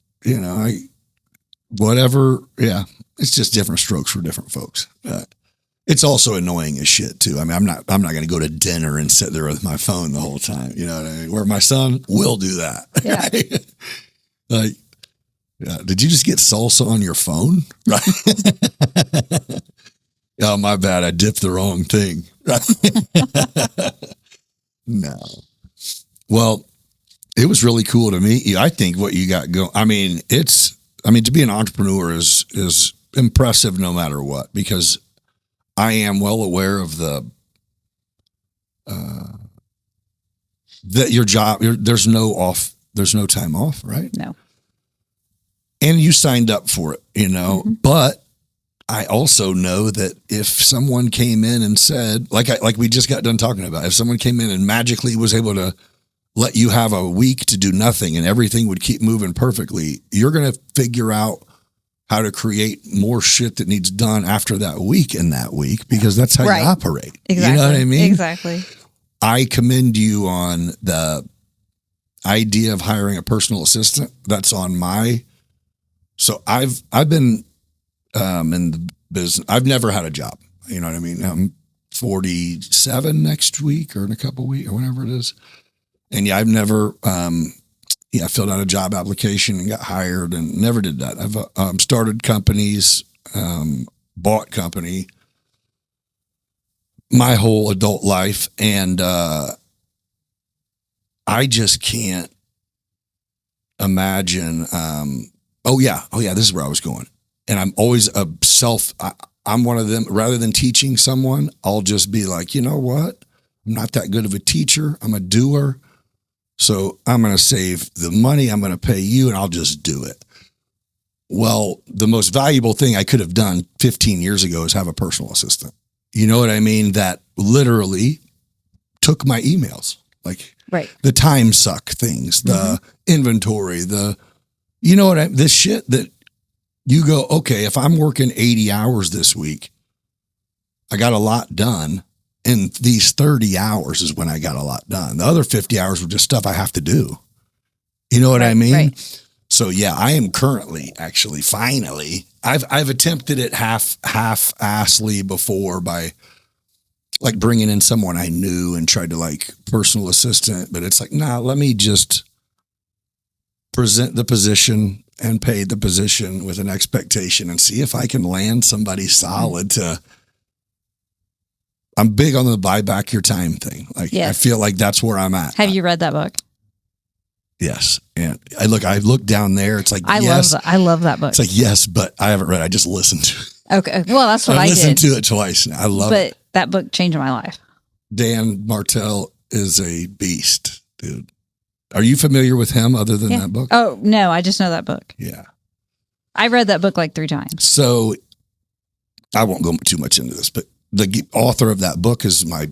whatever. Yeah. It's just different strokes for different folks. It's also annoying as shit too. I mean, I'm not going to go to dinner and sit there with my phone the whole time. You know what I mean? Where my son will do that. Yeah. Like, Yeah. Did you just get salsa on your phone? Right. Oh, my bad. I dipped the wrong thing. No. Well, it was really cool to meet you. I think what you got going, to be an entrepreneur is impressive no matter what, because I am well aware of that your job, there's no time off, right? No. And you signed up for it, but I also know that if someone came in and said, like we just got done talking about, if someone came in and magically was able to let you have a week to do nothing and everything would keep moving perfectly, you're going to figure out how to create more shit that needs done after that week because that's how you operate. Exactly. You know what I mean? Exactly. I commend you on the idea of hiring a personal assistant. That's on so I've been in the business. I've never had a job. You know what I mean? I'm 47 next week or in a couple of weeks or whenever it is. And I've never, filled out a job application and got hired and never did that. I've started companies, bought company my whole adult life. And I just can't imagine. This is where I was going. And I'm always I'm one of them, rather than teaching someone, I'll just be like, you know what? I'm not that good of a teacher. I'm a doer. So I'm going to save the money. I'm going to pay you and I'll just do it. Well, the most valuable thing I could have done 15 years ago is have a personal assistant. You know what I mean? That literally took my emails, like the time suck things, the inventory, this shit that you go, okay, if I'm working 80 hours this week, I got a lot done. And these 30 hours is when I got a lot done. The other 50 hours were just stuff I have to do. You know what I mean? Right. So yeah, I am currently finally, I've attempted it half-assly before by like bringing in someone I knew and tried to like personal assistant, but it's like, nah, let me just present the position and pay the position with an expectation and see if I can land somebody solid I'm big on the buy back your time thing. Like, yes. I feel like that's where I'm at. Have you read that book? Yes. And I look down there. It's like, I love that book. It's like, yes, but I haven't read it. I just listened to it. Okay. Well, that's what I did. I listened to it twice. I love it. But that book changed my life. Dan Martell is a beast, dude. Are you familiar with him other than that book? Oh, no, I just know that book. Yeah. I read that book like 3 times. So I won't go too much into this, but the author of that book is my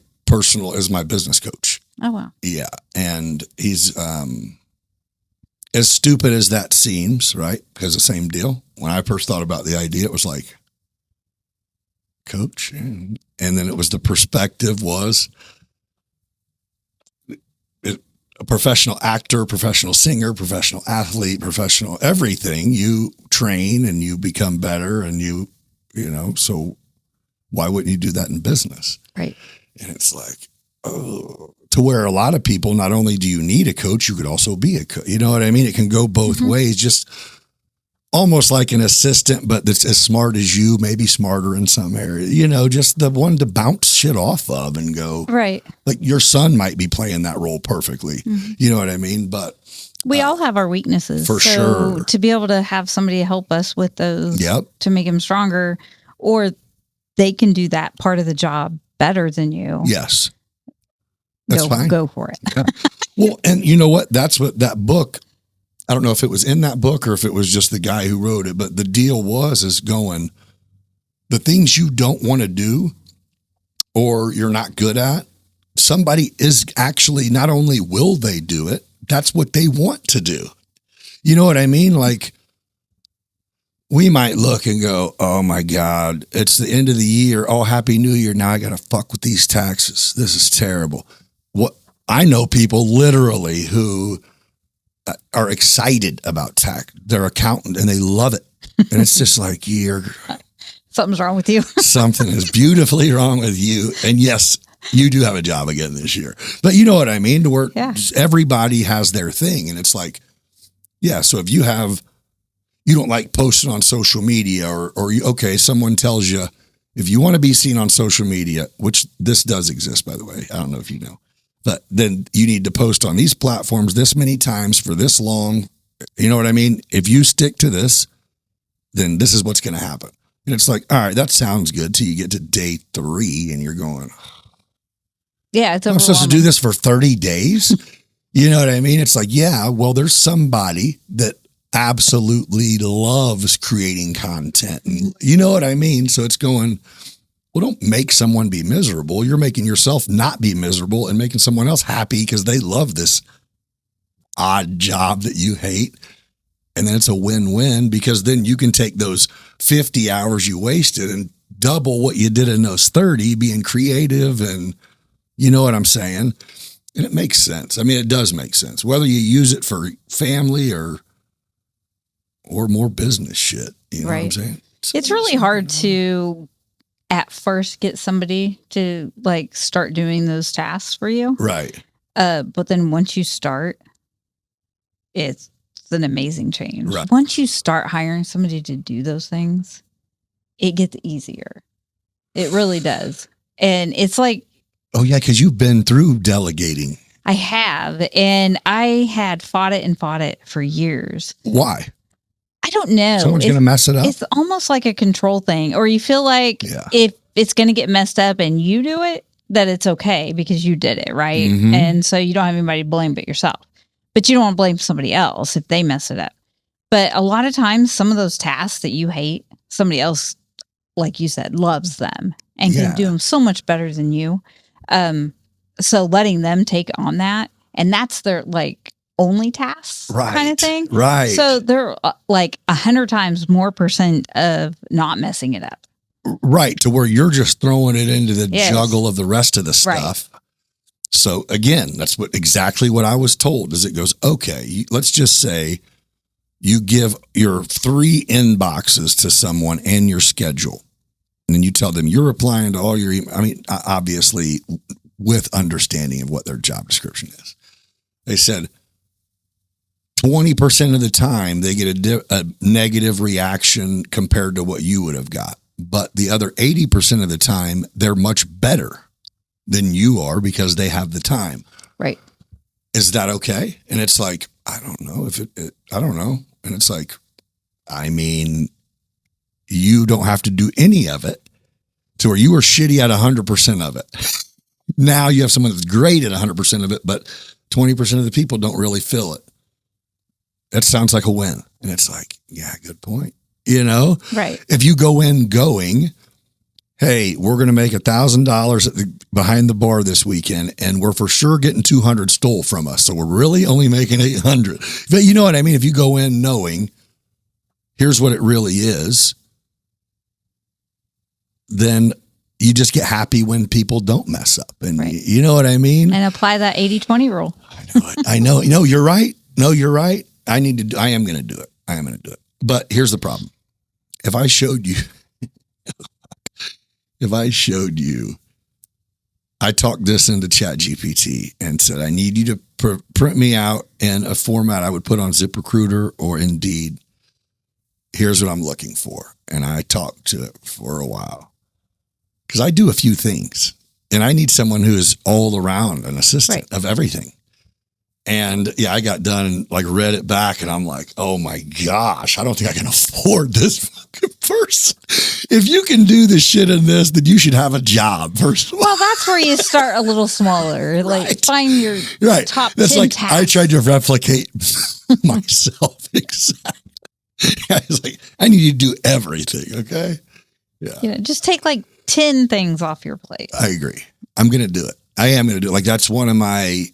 business coach. Oh, wow. Yeah. And he's as stupid as that seems, right? Because the same deal. When I first thought about the idea, it was like, coach. And then it was the perspective was a professional actor, professional singer, professional athlete, professional everything. You train and you become better and so why wouldn't you do that in business? Right. And it's like, to where a lot of people, not only do you need a coach, you could also be a coach. You know what I mean? It can go both ways, just almost like an assistant, but that's as smart as you, maybe smarter in some area, just the one to bounce shit off of and go. Right. Like your son might be playing that role perfectly. You know what I mean? But we all have our weaknesses. For sure. To be able to have somebody help us with those to make them stronger, or they can do that part of the job better than you. Yes. That's fine. Go for it. Yeah. Well, and you know what? That's what that book, I don't know if it was in that book or if it was just the guy who wrote it, but the deal is going, the things you don't want to do or you're not good at, somebody is actually, not only will they do it, that's what they want to do. You know what I mean? Like, we might look and go, oh my God, it's the end of the year. Oh, Happy New Year. Now I got to fuck with these taxes. This is terrible. What I know people literally who are excited about tax, their accountant, and they love it. And it's just like, something's wrong with you. Something is beautifully wrong with you. And yes, you do have a job again this year, but you know what I mean? To where everybody has their thing. And it's like, so if you have, you don't like posting on social media or okay, someone tells you if you want to be seen on social media, which this does exist, by the way, I don't know if you know, but then you need to post on these platforms this many times for this long. You know what I mean? If you stick to this, then this is what's going to happen. And it's like, all right, that sounds good till you get to day 3 and you're going, Yeah, it's I'm supposed to do this for 30 days? You know what I mean? It's like, yeah, well, there's somebody that absolutely loves creating content. And you know what I mean? So it's going, well, don't make someone be miserable. You're making yourself not be miserable and making someone else happy because they love this odd job that you hate. And then it's a win-win because then you can take those 50 hours you wasted and double what you did in those 30 being creative. And you know what I'm saying? And it makes sense. I mean, it does make sense. Whether you use it for family or more business shit. You know what I'm saying? It's really hard to at first get somebody to like start doing those tasks for you. Right. But then once you start, it's an amazing change. Right. Once you start hiring somebody to do those things, it gets easier. It really does. And it's like, oh yeah, because you've been through delegating. I have, and I had fought it for years. Why? I don't know. Someone's going to mess it up? It's almost like a control thing, or you feel like if it's going to get messed up and you do it, that it's okay because you did it, right? Mm-hmm. And so you don't have anybody to blame but yourself. But you don't want to blame somebody else if they mess it up. But a lot of times, some of those tasks that you hate, somebody else, like you said, loves them and can do them so much better than you. So letting them take on that, and that's their like only tasks kind of thing. Right. So they're like 100 times more % of not messing it up. Right. To where you're just throwing it into the juggle of the rest of the stuff. Right. So again, that's exactly what I was told is it goes, okay, let's just say you give your 3 inboxes to someone and your schedule. And then you tell them you're replying to all your email. I mean, obviously with understanding of what their job description is. They said 20% of the time they get a negative reaction compared to what you would have got. But the other 80% of the time, they're much better than you are because they have the time. Right. Is that okay? And it's like, I don't know I don't know. And it's like, I mean, you don't have to do any of it to where you were shitty at 100% of it. Now you have someone that's great at 100% of it, but 20% of the people don't really feel it. That sounds like a win. And it's like, yeah, good point. You know? Right. If you go in going, hey, we're going to make $1,000 behind the bar this weekend, and we're for sure getting 200 stole from us. So we're really only making 800. But you know what I mean? If you go in knowing here's what it really is, then you just get happy when people don't mess up. And you know what I mean? And apply that 80-20 rule. I know. No, you're right. No, you're right. I am going to do it. I am going to do it. But here's the problem. If I showed you, I talked this into ChatGPT and said, I need you to print me out in a format I would put on ZipRecruiter or Indeed. Here's what I'm looking for. And I talked to it for a while because I do a few things and I need someone who is all around an assistant of everything. And I got done and like read it back and I'm like, oh my gosh, I don't think I can afford this fucking person. If you can do the shit in this, then you should have a job first. Well, that's where you start a little smaller. Like find your top that's 10 like tasks. I tried to replicate myself. Exactly. I was like, I need you to do everything. Okay. Yeah. Just take like 10 things off your plate. I agree. I'm going to do it. I am going to do it. Like that's one of my,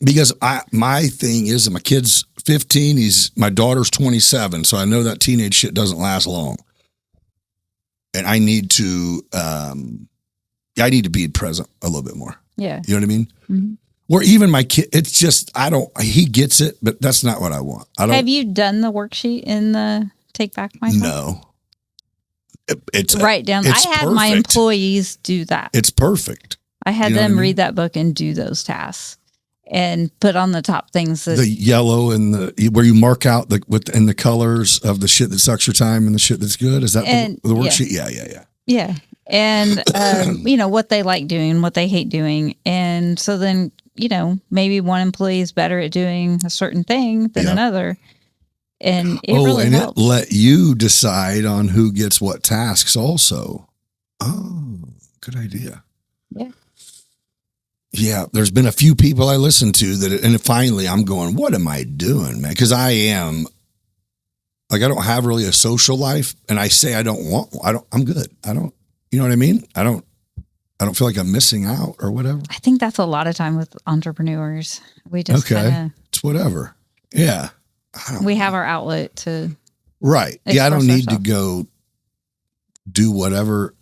because my thing is that my kid's 15, my daughter's 27. So I know that teenage shit doesn't last long. And I need to be present a little bit more. Yeah. You know what I mean? Mm-hmm. Or even my kid, it's just, he gets it, but that's not what I want. Have you done the worksheet in the Take Back My Time? No. It's write down. I had my employees do that. It's perfect. I had them read that book and do those tasks. and put on the top things that The yellow and where you mark out the colors of the shit that sucks your time and the shit that's good. Is that the worksheet? Yeah. Yeah. And, what they like doing, what they hate doing. And so then, maybe one employee is better at doing a certain thing than another. And it really helps. It let you decide on who gets what tasks also. Oh, good idea. Yeah. Yeah. There's been a few people I listened to and finally I'm going, what am I doing, man? Because I don't have really a social life, and I say I'm good. You know what I mean? I don't feel like I'm missing out or whatever. I think that's a lot of time with entrepreneurs. We just it's whatever. Yeah. We have our outlet to. Right. Yeah. I don't need to go do whatever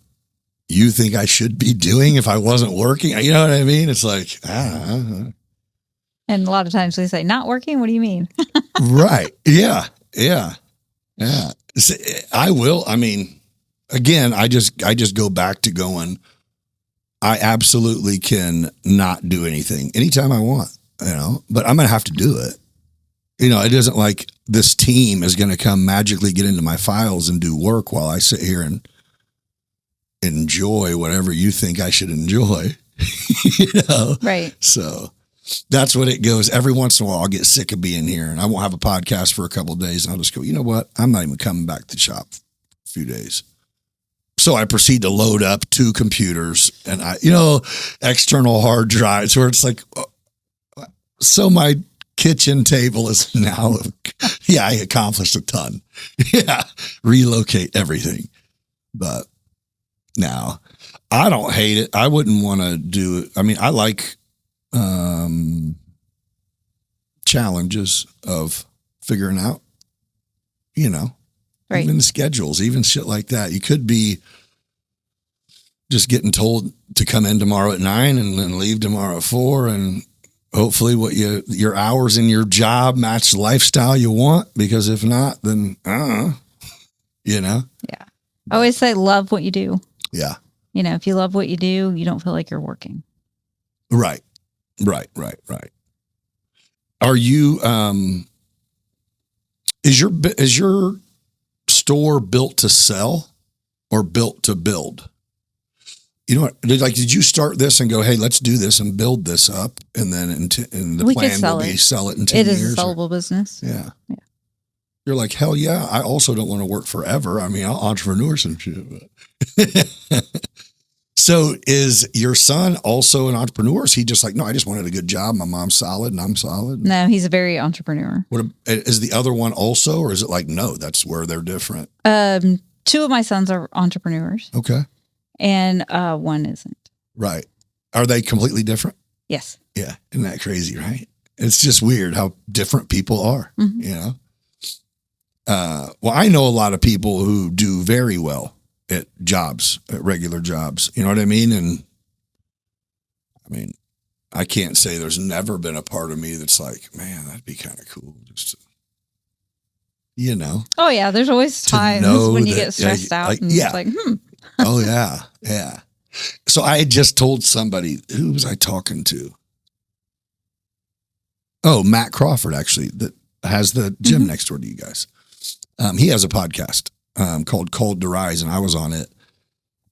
you think I should be doing if I wasn't working. You know what I mean? It's like, And a lot of times we say, not working? What do you mean? Right. Yeah. I will. I mean, again, I just go back to going, I absolutely can not do anything anytime I want, but I'm going to have to do it. It isn't like this team is going to come magically get into my files and do work while I sit here and enjoy whatever you think I should enjoy, Right. So that's what it goes. Every once in a while, I'll get sick of being here and I won't have a podcast for a couple of days. And I'll just go, you know what? I'm not even coming back to the shop for a few days. So I proceed to load up 2 computers and external hard drives where it's like, so my kitchen table is now, I accomplished a ton. Yeah. Relocate everything. But now I don't hate it. I wouldn't want to do it. I mean, I like challenges of figuring out, right. Even the schedules, even shit like that. You could be just getting told to come in tomorrow at 9 and then leave tomorrow at 4. And hopefully what your hours in your job match the lifestyle you want. Because if not, then, Yeah. I always say love what you do. Yeah. If you love what you do, you don't feel like you're working. Right. Are you, is your store built to sell or built to build? You know what? Did you start this and go, hey, let's do this and build this up, and then the plan will be sell it in 10 years? It is a sellable business. Yeah. You're like, hell yeah. I also don't want to work forever. I mean, I'll entrepreneur some shit. But. So is your son also an entrepreneur? Is he just like, no, I just wanted a good job. My mom's solid and I'm solid? No, he's a very entrepreneur. What is the other one also, or is it like, no, that's where they're different? 2 of my sons are entrepreneurs. Okay. And one isn't. Right. Are they completely different? Yes. Yeah. Isn't that crazy, right? It's just weird how different people are, Well, I know a lot of people who do very well at regular jobs. You know what I mean? And I mean, I can't say there's never been a part of me that's like, man, that'd be kind of cool. Just to, Oh yeah. There's always times when you get stressed out and it's like, Oh yeah. Yeah. So I had just told somebody, who was I talking to? Oh, Matt Crawford, actually, that has the gym next door to you guys. He has a podcast called Called to Rise, and I was on it.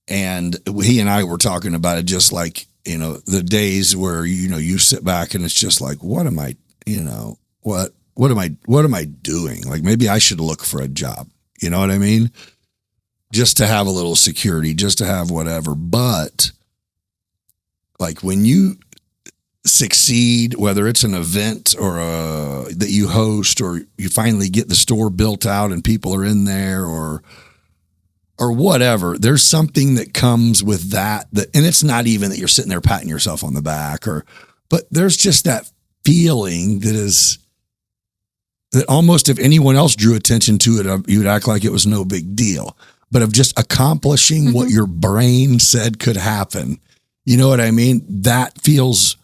And he and I were talking about it, just like, the days where, you sit back and it's just like, what am I, what am I doing? Like, maybe I should look for a job. You know what I mean? Just to have a little security, just to have whatever. But like when you succeed, whether it's an event or that you host, or you finally get the store built out and people are in there, or whatever, there's something that comes with that, and it's not even that you're sitting there patting yourself on the back, but there's just that feeling that almost if anyone else drew attention to it, you'd act like it was no big deal. But of just accomplishing what your brain said could happen. You know what I mean? That feels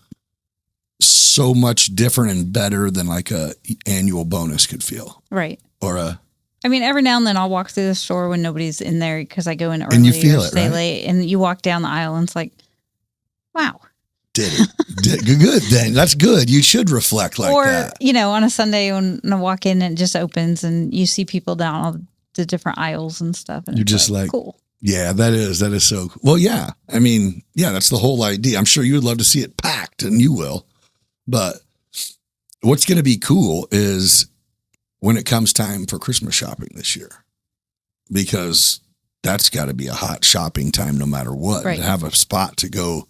so much different and better than like a annual bonus could feel. Right. Or every now and then I'll walk through the store when nobody's in there because I go in early and you feel or stay late, and you walk down the aisle and it's like, wow. Did it. Good then. That's good. You should reflect like or, that. On a Sunday when I walk in and it just opens and you see people down all the different aisles and stuff. And You're it's just like, cool. Yeah, that is so cool. Well, yeah. I mean, yeah, that's the whole idea. I'm sure you would love to see it packed, and you will. But what's going to be cool is when it comes time for Christmas shopping this year, because that's got to be a hot shopping time no matter what. Right. To have a spot to go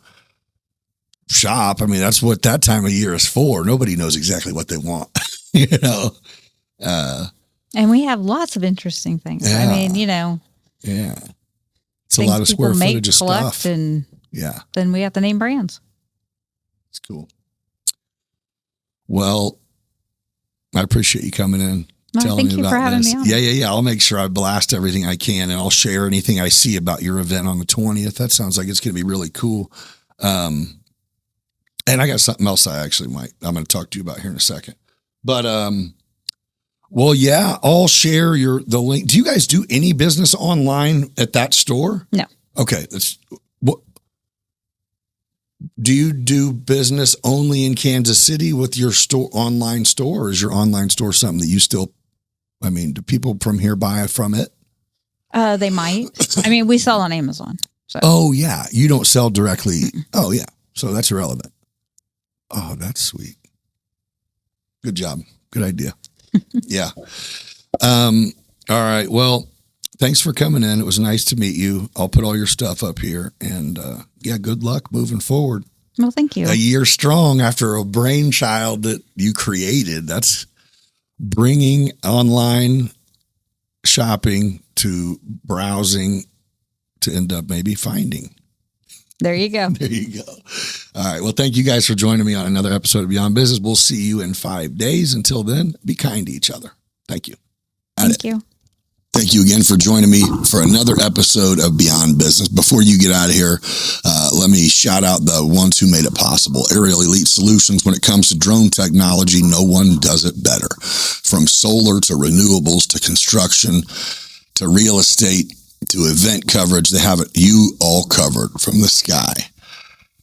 shop. I mean, that's what that time of year is for. Nobody knows exactly what they want, And we have lots of interesting things. Yeah. I mean, Yeah. It's a lot of square footage of stuff. And yeah. then we have to name brands. It's cool. Well, I appreciate you coming in. Thank you for having me on. Yeah. I'll make sure I blast everything I can, and I'll share anything I see about your event on the 20th. That sounds like it's going to be really cool. And I got something else I'm going to talk to you about here in a second. But, well, yeah, I'll share the link. Do you guys do any business online at that store? No. Okay. Do you do business only in Kansas City with your online store, or is your online store something that you still, do people from here buy from it? They might. We sell on Amazon. So. Oh, yeah. You don't sell directly. Mm-mm. Oh, yeah. So that's irrelevant. Oh, that's sweet. Good job. Good idea. Yeah. All right. Well, thanks for coming in. It was nice to meet you. I'll put all your stuff up here, and good luck moving forward. Well, thank you. A year strong after a brainchild that you created. That's bringing online shopping to browsing to end up maybe finding. There you go. There you go. All right. Well, thank you guys for joining me on another episode of Beyond Business. We'll see you in 5 days. Until then, be kind to each other. Thank you. Thank you. Thank you again for joining me for another episode of Beyond Business. Before you get out of here, let me shout out the ones who made it possible. Aerial Elite Solutions. When it comes to drone technology, no one does it better. From solar to renewables to construction to real estate to event coverage, they have it you all covered from the sky.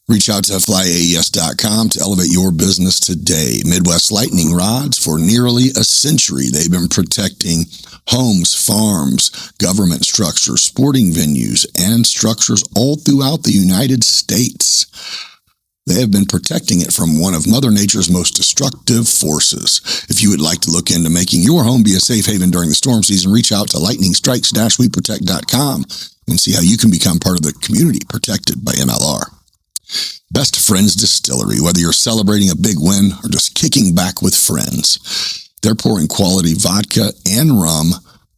Reach out to flyaes.com to elevate your business today. Midwest Lightning Rods, for nearly a century, they've been protecting homes, farms, government structures, sporting venues, and structures all throughout the United States. They have been protecting it from one of Mother Nature's most destructive forces. If you would like to look into making your home be a safe haven during the storm season, reach out to lightningstrikes-weprotect.com and see how you can become part of the community protected by MLR. Best Friends Distillery. Whether you're celebrating a big win or just kicking back with friends, they're pouring quality vodka and rum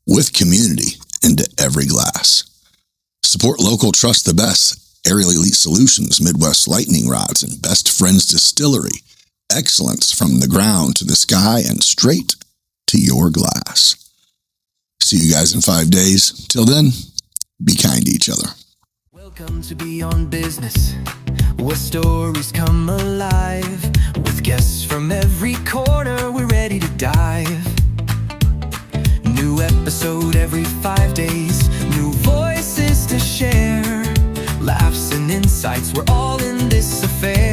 with community into every glass. Support local, trust the best. Aerial Elite Solutions, Midwest Lightning Rods, and Best Friends Distillery. Excellence from the ground to the sky and straight to your glass. See you guys in 5 days. Till then, be kind to each other. Welcome to Beyond Business, where stories come alive. With guests from every corner, we're ready to dive. New episode every 5 days, new voices to share. Laughs and insights, we're all in this affair.